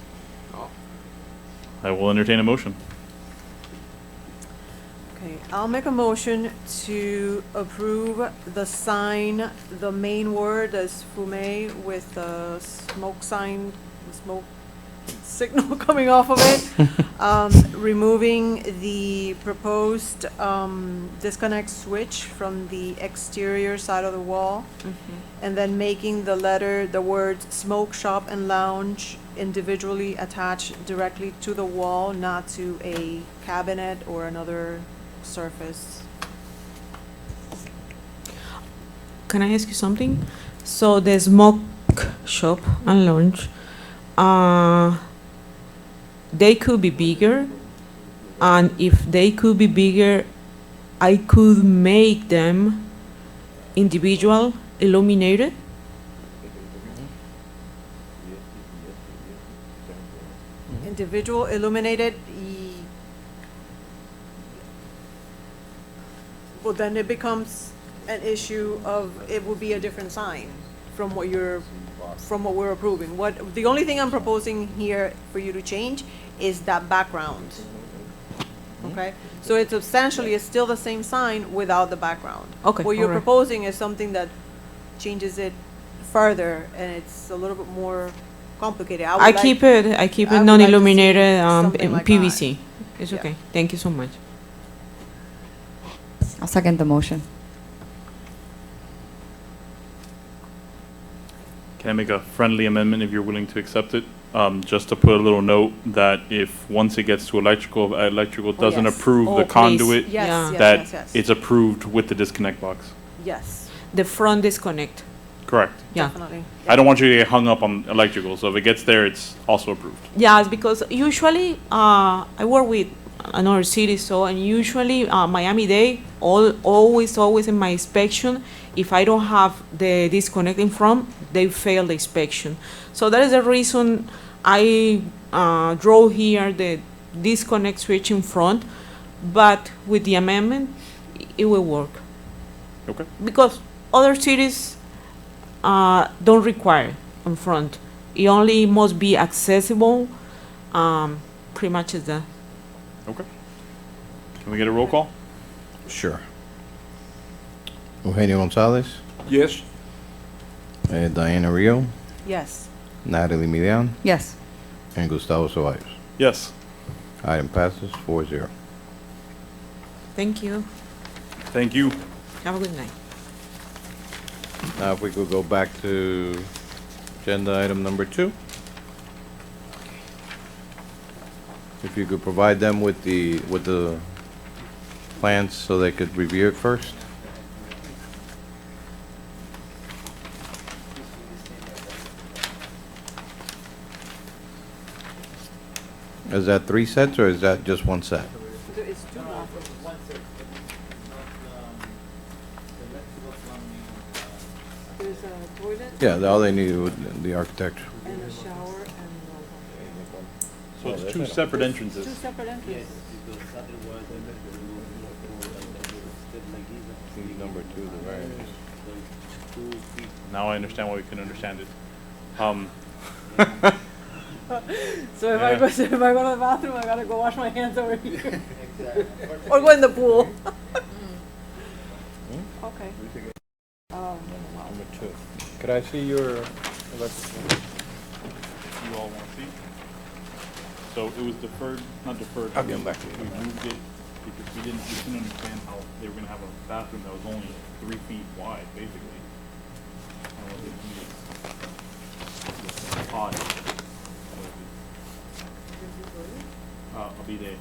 No. I will entertain a motion. Okay, I'll make a motion to approve the sign, the main word is fume with the smoke sign, the smoke signal coming off of it. Removing the proposed disconnect switch from the exterior side of the wall. And then making the words smoke shop and lounge individually attached directly to the wall, not to a cabinet or another surface. Can I ask you something? So the smoke shop and lounge, they could be bigger, and if they could be bigger, I could make them individual illuminated. Individual illuminated, well, then it becomes an issue of, it will be a different sign from what we're approving. The only thing I'm proposing here for you to change is that background. Okay, so it's essentially, it's still the same sign without the background. Okay, What you're alright. proposing is something that changes it further, and it's a little bit more complicated. I keep it I would like to see non-illuminated something in like PVC. It's Yeah. okay. Thank you so much. I'll second the motion. Can I make a friendly amendment if you're willing to accept it? Just to put a little note that if, once it gets to electrical doesn't yes. approve Oh, the please. conduit, Yes, Yeah. yes, that yes, yes. it's approved with the disconnect box. Yes, The front disconnect. Correct. Yeah. definitely. I don't want you to get hung up on electrical, so if it gets there, it's also approved. Yes, because usually I work with another city, so and usually Miami-Dade always in my inspection, if I don't have the disconnect in front, they fail the inspection. So that is the reason I draw here the disconnect switch in front, but with the amendment, it will work. Okay. Because other cities don't require in front. It only must be accessible. Pretty much is that. Okay. Can we get a roll call? Sure. Eugenio Gonzalez, Yes. Diana Rio, Yes, Natalie Milian, Yes. and Gustavo Ceballos. Yes. Item passes 4-0. Thank you. Thank you. Have a good night. Now, if we could go back to agenda item number 2. If you could provide them with the plans so they could review it first. Is that 3 sets or is that just 1 set? it's two bathrooms. There's a toilet Yeah, all they need was the architecture. and a shower and So it's two separate entrances. two separate entrances. Number 2, the variance. Now I understand why we couldn't understand it. So if Yeah. I go to the bathroom, I gotta go wash my hands over here. Or go in the pool. Okay. Number 2. Could I see your electrical? You all want to see? So it was deferred, not deferred. I'll get back to you. We moved it because we didn't understand how they were gonna have a bathroom that was only 3 feet wide, basically. And what they needed was a pod. A bidet.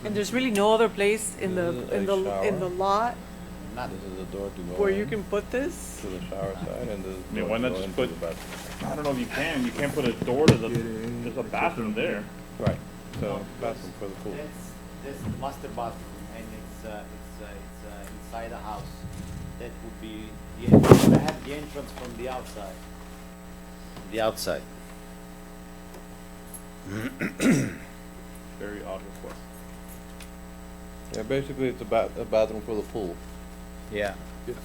And there's really no other place in the This is a in the shower. lot This is the door to go where in you can put this. to the shower side and this is Yeah, the why door not to just go into put- the bathroom. I don't know if you can. You can't put a door to the. There's a bathroom there. Right, so bathroom for the pool. That's the master bathroom, and it's inside the house. That would be the entrance. I have the entrance from the outside. The outside. Very odd request. Yeah, basically it's a bathroom for the pool. Yeah. Yes.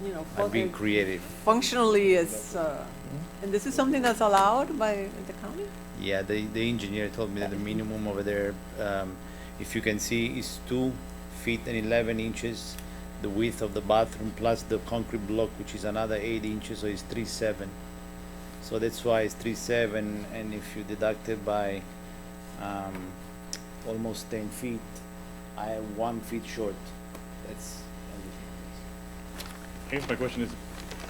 You know, I'm being creative. functionally it's, and this is something that's allowed by the county? Yeah, the engineer told me that the minimum over there, if you can see, is 2 feet and 11 inches, the width of the bathroom plus the concrete block, which is another 8 inches, so it's 3.7. So that's why it's 3.7, and if you deduct it by almost 10 feet, I am 1 foot short. That's I guess my question is,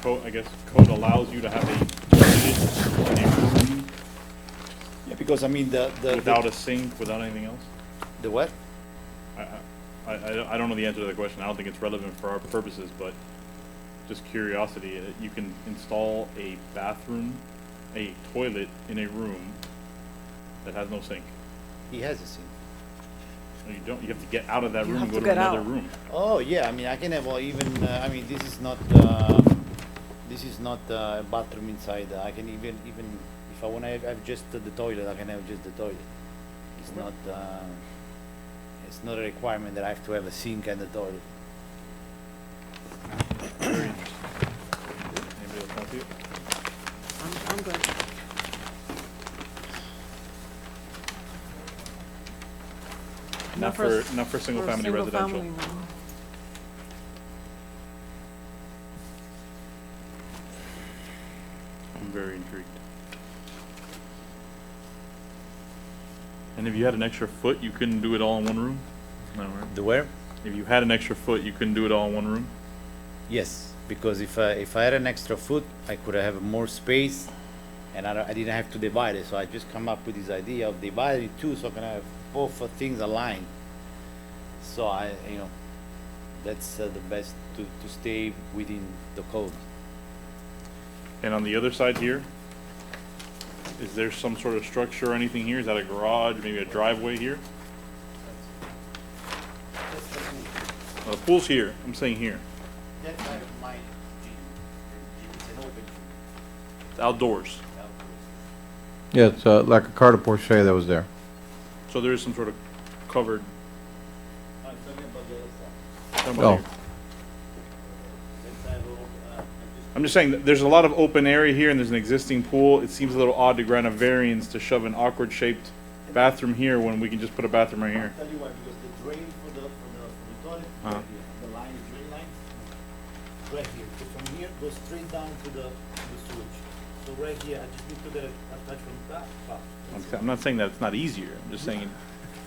I guess code allows you to have a toilet in a room yeah, because I mean the without a sink, without anything else? the what? I don't know the answer to the question. I don't think it's relevant for our purposes, but just curiosity, you can install a bathroom, a toilet in a room that has no sink. He has a sink. No, you don't, you have to get out of that You room and have go to to get another out. room. Oh, yeah, I mean, I can have, well, even, I mean, this is not a bathroom inside. I can even, if I wanna have just the toilet, I can have just the toilet. It's not a requirement that I have to have a sink and a toilet. Very interesting. Anybody else want to see it? I'm good. Not for single family residential. single-family, no. I'm very intrigued. And if you had an extra foot, you couldn't do it all in one room? No, right? The where? If you had an extra foot, you couldn't do it all in one room? Yes, because if I had an extra foot, I could have more space, and I didn't have to divide it. So I just come up with this idea of dividing it too, so I can have both things aligned. So that's the best to stay within the code. And on the other side here, is there some sort of structure or anything here? Is that a garage, maybe a driveway here? The pool's here, I'm saying here. That's my gym. It's an open It's outdoors. Yeah, it's like a carport tray that was there. So there is some sort of covered. Talking Oh. about here. I'm just saying that there's a lot of open area here and there's an existing pool. It seems a little odd to grant a variance to shove an awkward shaped bathroom here when we can just put a bathroom right here. I'll tell you why, because the drain for the toilet, Uh-huh. right here, the line is drain line, right here. So from here, goes straight down to the sewage. So right here, I just need to get a touch from that. I'm not saying that it's not easier. I'm just saying.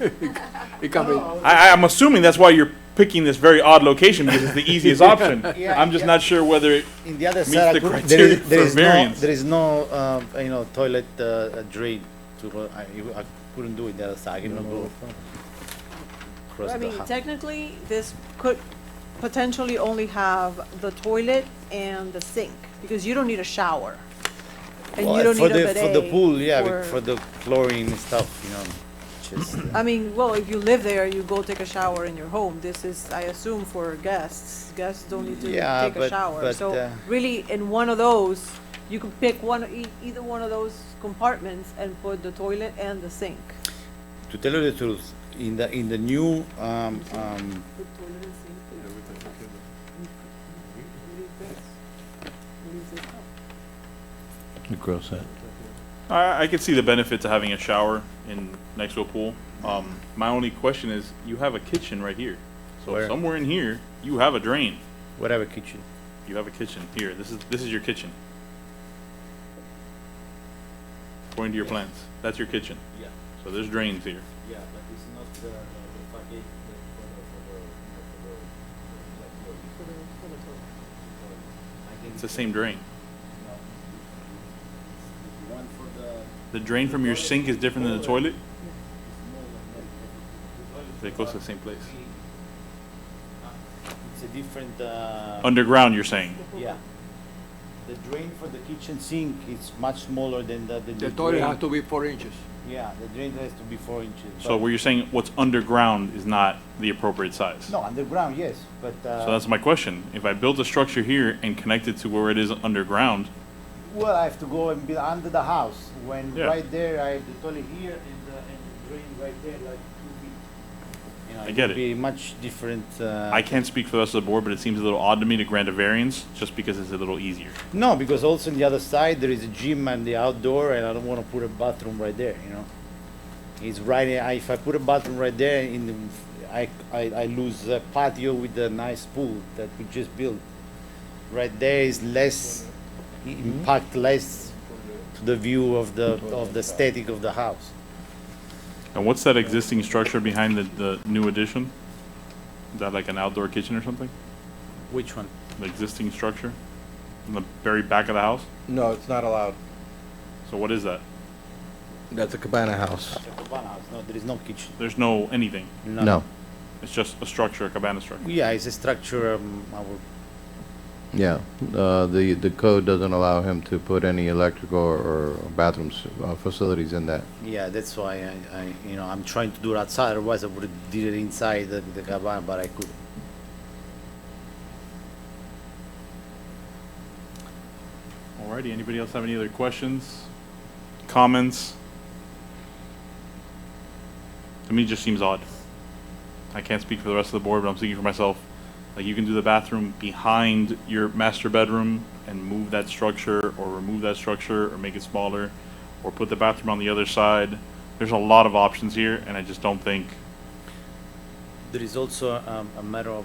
It can be, I'm assuming that's why you're picking this very odd location because it's the easiest option. Yeah, I'm just yeah. not sure whether it In the other meets side, the criteria for variance. there is no toilet drain to I couldn't do it the other side. I cannot go across I the mean, house. technically, this could potentially only have the toilet and the sink, because you don't need a shower. And you don't for need a the bidet. for the pool, yeah, for- for the chlorine and stuff, Just I mean, well, if you live there, you go take a shower in your home. This is, I assume, for guests. Guests don't need to Yeah, take a shower. but, So really, in one of those, you could pick either one of those compartments and put the toilet and the sink. to tell you the truth, in the new Put toilet and sink. The grill set. I could see the benefit to having a shower next to a pool. My only question is, you have a kitchen right here. So Where? somewhere in here, you have a drain. whatever kitchen. You have a kitchen here. This is your kitchen. According to your plans, that's your kitchen. Yeah. So there's drains here. Yeah, but it's not the package It's the same drain. one for the The drain from your sink is different than the toilet. It goes to the same place. It's a different. Underground, you're saying. Yeah. The drain for the kitchen sink is much smaller than the the toilet drain. has to be 4 inches. Yeah, the drain has to be 4 inches. So where you're saying what's underground is not the appropriate size. No, underground, yes, but. So that's my question. If I build a structure here and connect it to where it is underground, Well, I have to go and be under the house, when Yeah. right there, I have the toilet here and the drain right there, like 2 feet. You know, I get would it. be much different, I can't speak for the rest of the board, but it seems a little odd to me to grant a variance just because it's a little easier. No, because also on the other side, there is a gym and the outdoor, and I don't wanna put a bathroom right there, It's right, if I put a bathroom right there, I lose a patio with a nice pool that we just built. Right there is less, impact less to the view of the aesthetic of the house. And what's that existing structure behind the new addition? Is that like an outdoor kitchen or something? Which one? The existing structure? In the very back of the house? No, it's not allowed. So what is that? That's a cabana house. It's a cabana house. No, there is no kitchen. There's no anything. No. It's just a structure, a cabana structure. Yeah, it's a structure, Yeah, the code doesn't allow him to put any electrical or bathrooms, facilities in that. Yeah, that's why I'm trying to do it outside, otherwise I would have did it inside the cabana, but I couldn't. Alrighty, anybody else have any other questions, comments? To me, it just seems odd. I can't speak for the rest of the board, but I'm speaking for myself. Like, you can do the bathroom behind your master bedroom and move that structure, or remove that structure, or make it smaller, or put the bathroom on the other side. There's a lot of options here, and I just don't think, There is also a matter of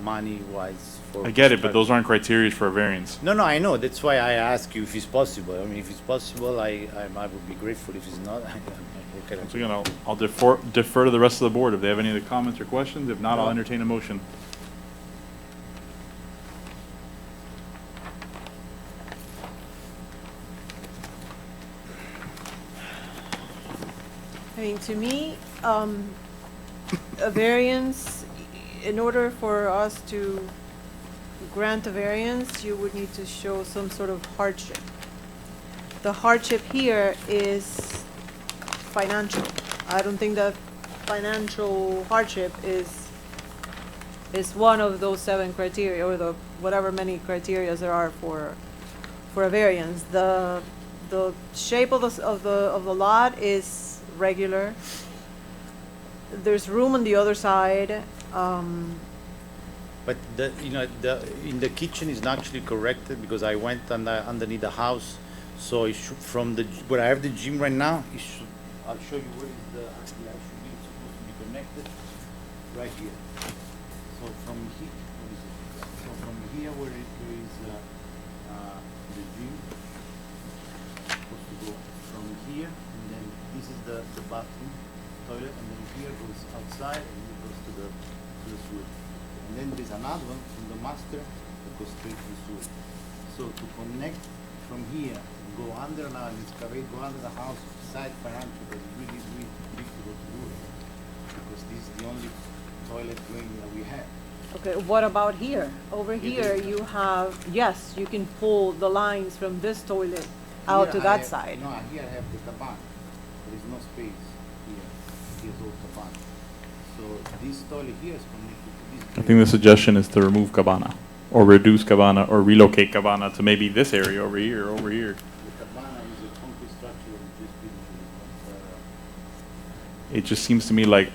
money-wise for. I get it, but those aren't criteria for a variance. No, I know. That's why I ask you if it's possible. I mean, if it's possible, I would be grateful. If it's not, what can I Once do? again, I'll defer to the rest of the board if they have any other comments or questions. If not, I'll entertain a motion. I mean, to me, a variance, in order for us to grant a variance, you would need to show some sort of hardship. The hardship here is financial. I don't think that financial hardship is one of those 7 criteria, or the whatever many criteria there are for a variance. The shape of the lot is regular. There's room on the other side. But in the kitchen is not actually corrected because I went underneath the house, so it should, from where I have the gym right now, I'll show you where is the actually I should be supposed to be connected right here. So from here, what is it? So from here where it is the gym, supposed to go from here, and then this is the bathroom, toilet, and then here goes outside and it goes to the sewer. And then there's another one from the master that goes straight to the sewer. So to connect from here, go under now and excavate, go under the house, side financial, but it's really, really difficult to do it. Because this is the only toilet drain that we have. Okay, what about here? Over here, you have, yes, you can pull the lines from this toilet out to that side. No, here I have the cabana. There is no space here. Here's all cabana. So this toilet here is connected to this. I think the suggestion is to remove cabana, or reduce cabana, or relocate cabana to maybe this area over here, over here. The cabana is a concrete structure that we just finished. It just seems to me like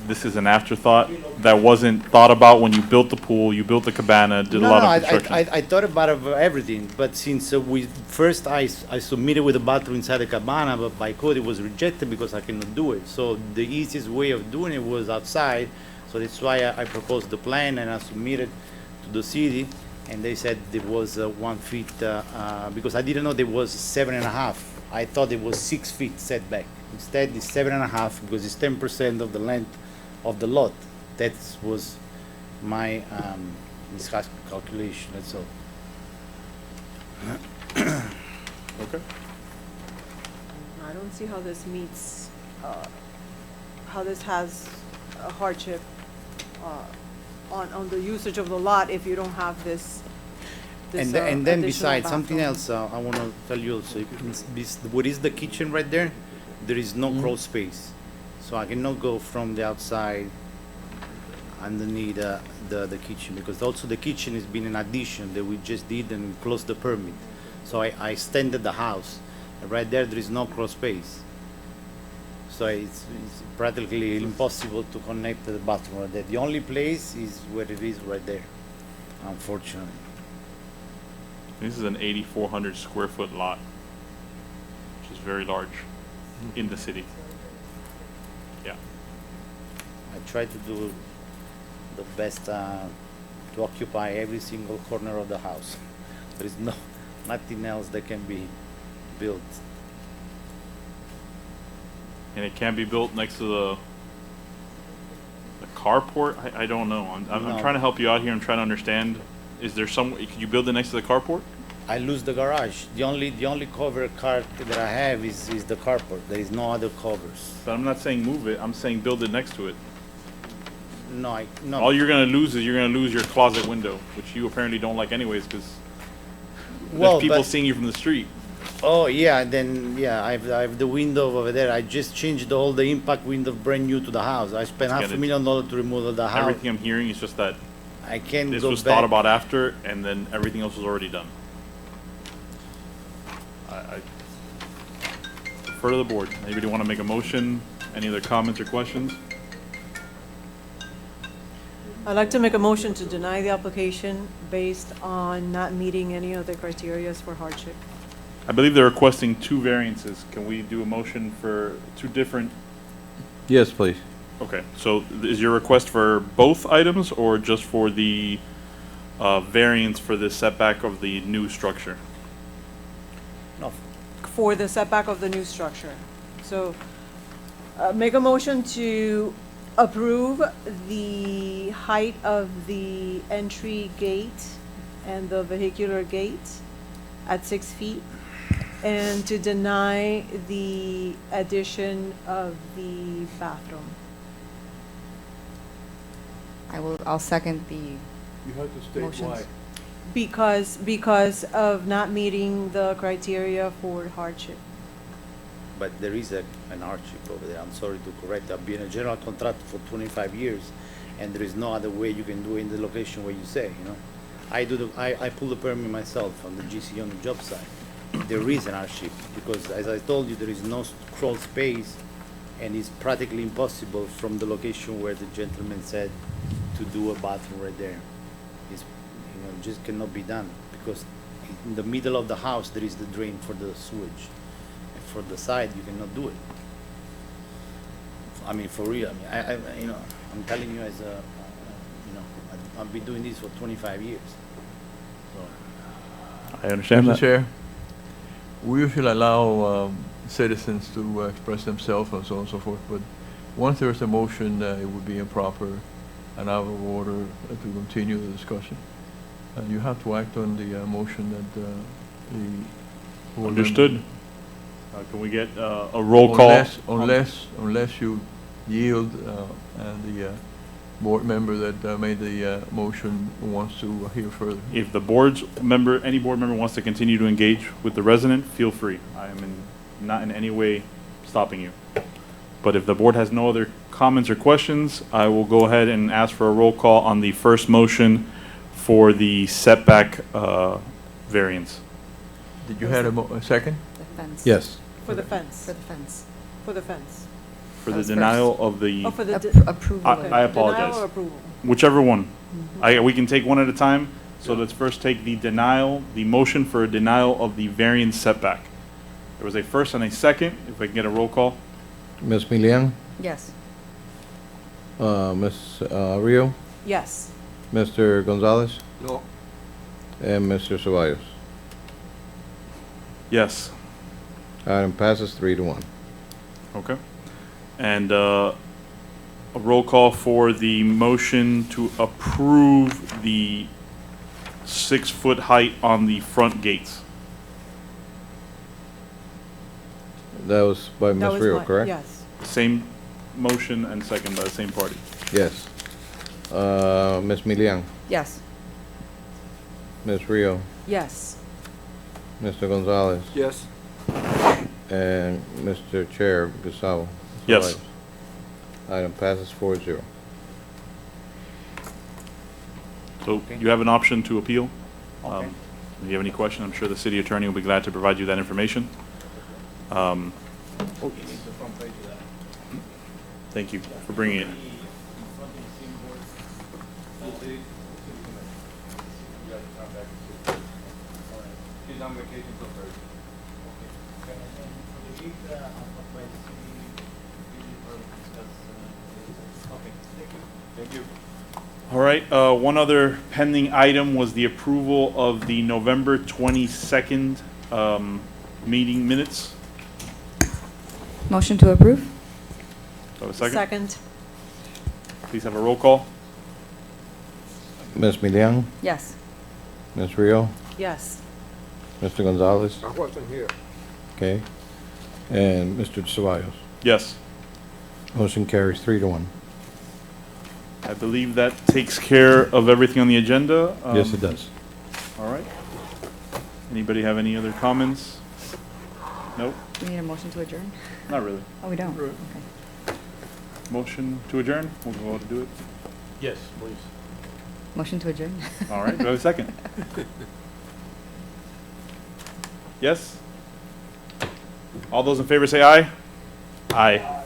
this is an afterthought that wasn't thought about when you built the pool, you built the cabana, did a lot of construction. I thought about everything, but since I submitted with the bathroom inside the cabana, but by code it was rejected because I cannot do it. So the easiest way of doing it was outside. So that's why I proposed the plan and I submitted to the city, and they said there was 1 feet because I didn't know there was 7.5. I thought it was 6 feet setback. Instead, it's 7.5 because it's 10% of the length of the lot. That was my miscalculation. That's all. Okay. I don't see how this meets, how this has a hardship on the usage of the lot if you don't have this And then additional besides, something bathroom. else I want to tell you also. What is the kitchen right there? There is no crawl space. So I cannot go from the outside underneath the kitchen, because also the kitchen has been an addition that we just did and closed the permit. So I extended the house. And right there is no crawl space. So it's practically impossible to connect to the bathroom right there. The only place is where it is right there, unfortunately. This is an 8,400 square foot lot, which is very large in the city. Yeah. I try to do the best to occupy every single corner of the house. There is nothing else that can be built. And it can't be built next to the carport? I don't know. I'm No. trying to help you out here. I'm trying to understand. Is there some, could you build it next to the carport? I lose the garage. The only covered car that I have is the carport. There is no other covers. But I'm not saying move it. I'm saying build it next to it. No, All you're gonna lose is you're gonna lose your closet window, which you apparently don't like anyways, because Well, there's people but- seeing you from the street. Oh, yeah, then, yeah, I have the window over there. I just changed all the impact window brand new to the house. I spent Let's half get a it. $1 million to remove the house. Everything I'm hearing is just that I can't this go was back. thought about after, and then everything else was already done. I defer to the board. Anybody want to make a motion? Any other comments or questions? I'd like to make a motion to deny the application based on not meeting any of the criterias for hardship. I believe they're requesting two variances. Can we do a motion for two different? Yes, please. Okay, so is your request for both items or just for the variance for the setback of the new structure? No, For the setback of the new structure. So, make a motion to approve the height of the entry gate and the vehicular gate at 6 feet, and to deny the addition of the bathroom. I'll second the, You have to state Motions. why. Because of not meeting the criteria for hardship. but there is an hardship over there. I'm sorry to correct. I've been a general contractor for 25 years, and there is no other way you can do it in the location where you say, you know. I pull the permit myself on the GC on the job site. There is an hardship, because as I told you, there is no crawl space, and it's practically impossible from the location where the gentleman said to do a bathroom right there. It's, you know, just cannot be done, because in the middle of the house, there is the drain for the sewage. And for the side, you cannot do it. I mean, for real, I mean, you know, I'm telling you as a, you know, I've been doing this for 25 years. So, I understand Mr. that. Chair, we usually allow citizens to express themselves and so on and so forth, but once there's a motion, it would be improper and out of order to continue the discussion. You have to act on the motion that the board member- Understood. Can we get a roll call? Unless you yield and the board member that made the motion wants to hear further. If the any board member wants to continue to engage with the resident, feel free. I am not in any way stopping you. But if the board has no other comments or questions, I will go ahead and ask for a roll call on the first motion for the setback variance. Did you have a second? the fence. Yes. For the fence. For the fence. For the fence. For That the was denial first. of the, Oh, for the. Approval. I of- Okay. apologize. Denial or approval? whichever one. We can take one at a time. So let's first take the motion for a denial of the variance setback. There was a first and a second. If I can get a roll call. Ms. Milian, Yes. Ms. Rio, Yes. Mr. Gonzalez, No, and Mr. Ceballos. Yes. Item passes 3-1. Okay. And a roll call for the motion to approve the 6-foot height on the front gates. That was by That Ms. was Rio, my- correct? Yes. Same motion and second by the same party. Yes. Ms. Milian, Yes. Ms. Rio, Yes. Mr. Gonzalez, yes, and Mr. Chair Gustavo. Yes. Ceballos. Item passes 4-0. So you have an option to appeal. If you have any question, I'm sure the city attorney will be glad to provide you that information. Thank you for bringing it. All right, one other pending item was the approval of the November 22nd meeting minutes. Motion to approve? Do I have a second? Second. Please have a roll call. Ms. Milian, Yes. Ms. Rio, Yes. Mr. Gonzalez, I wasn't here. okay, and Mr. Ceballos. Yes. Motion carries 3-1. I believe that takes care of everything on the agenda. Yes, it does. All right. Anybody have any other comments? Nope, We need a motion to adjourn? not really. Oh, we don't? Right. Okay. Motion to adjourn? We'll go ahead and do it. Yes, please. Motion to adjourn? All right, do I have a second? Yes? All those in favor say aye. Aye.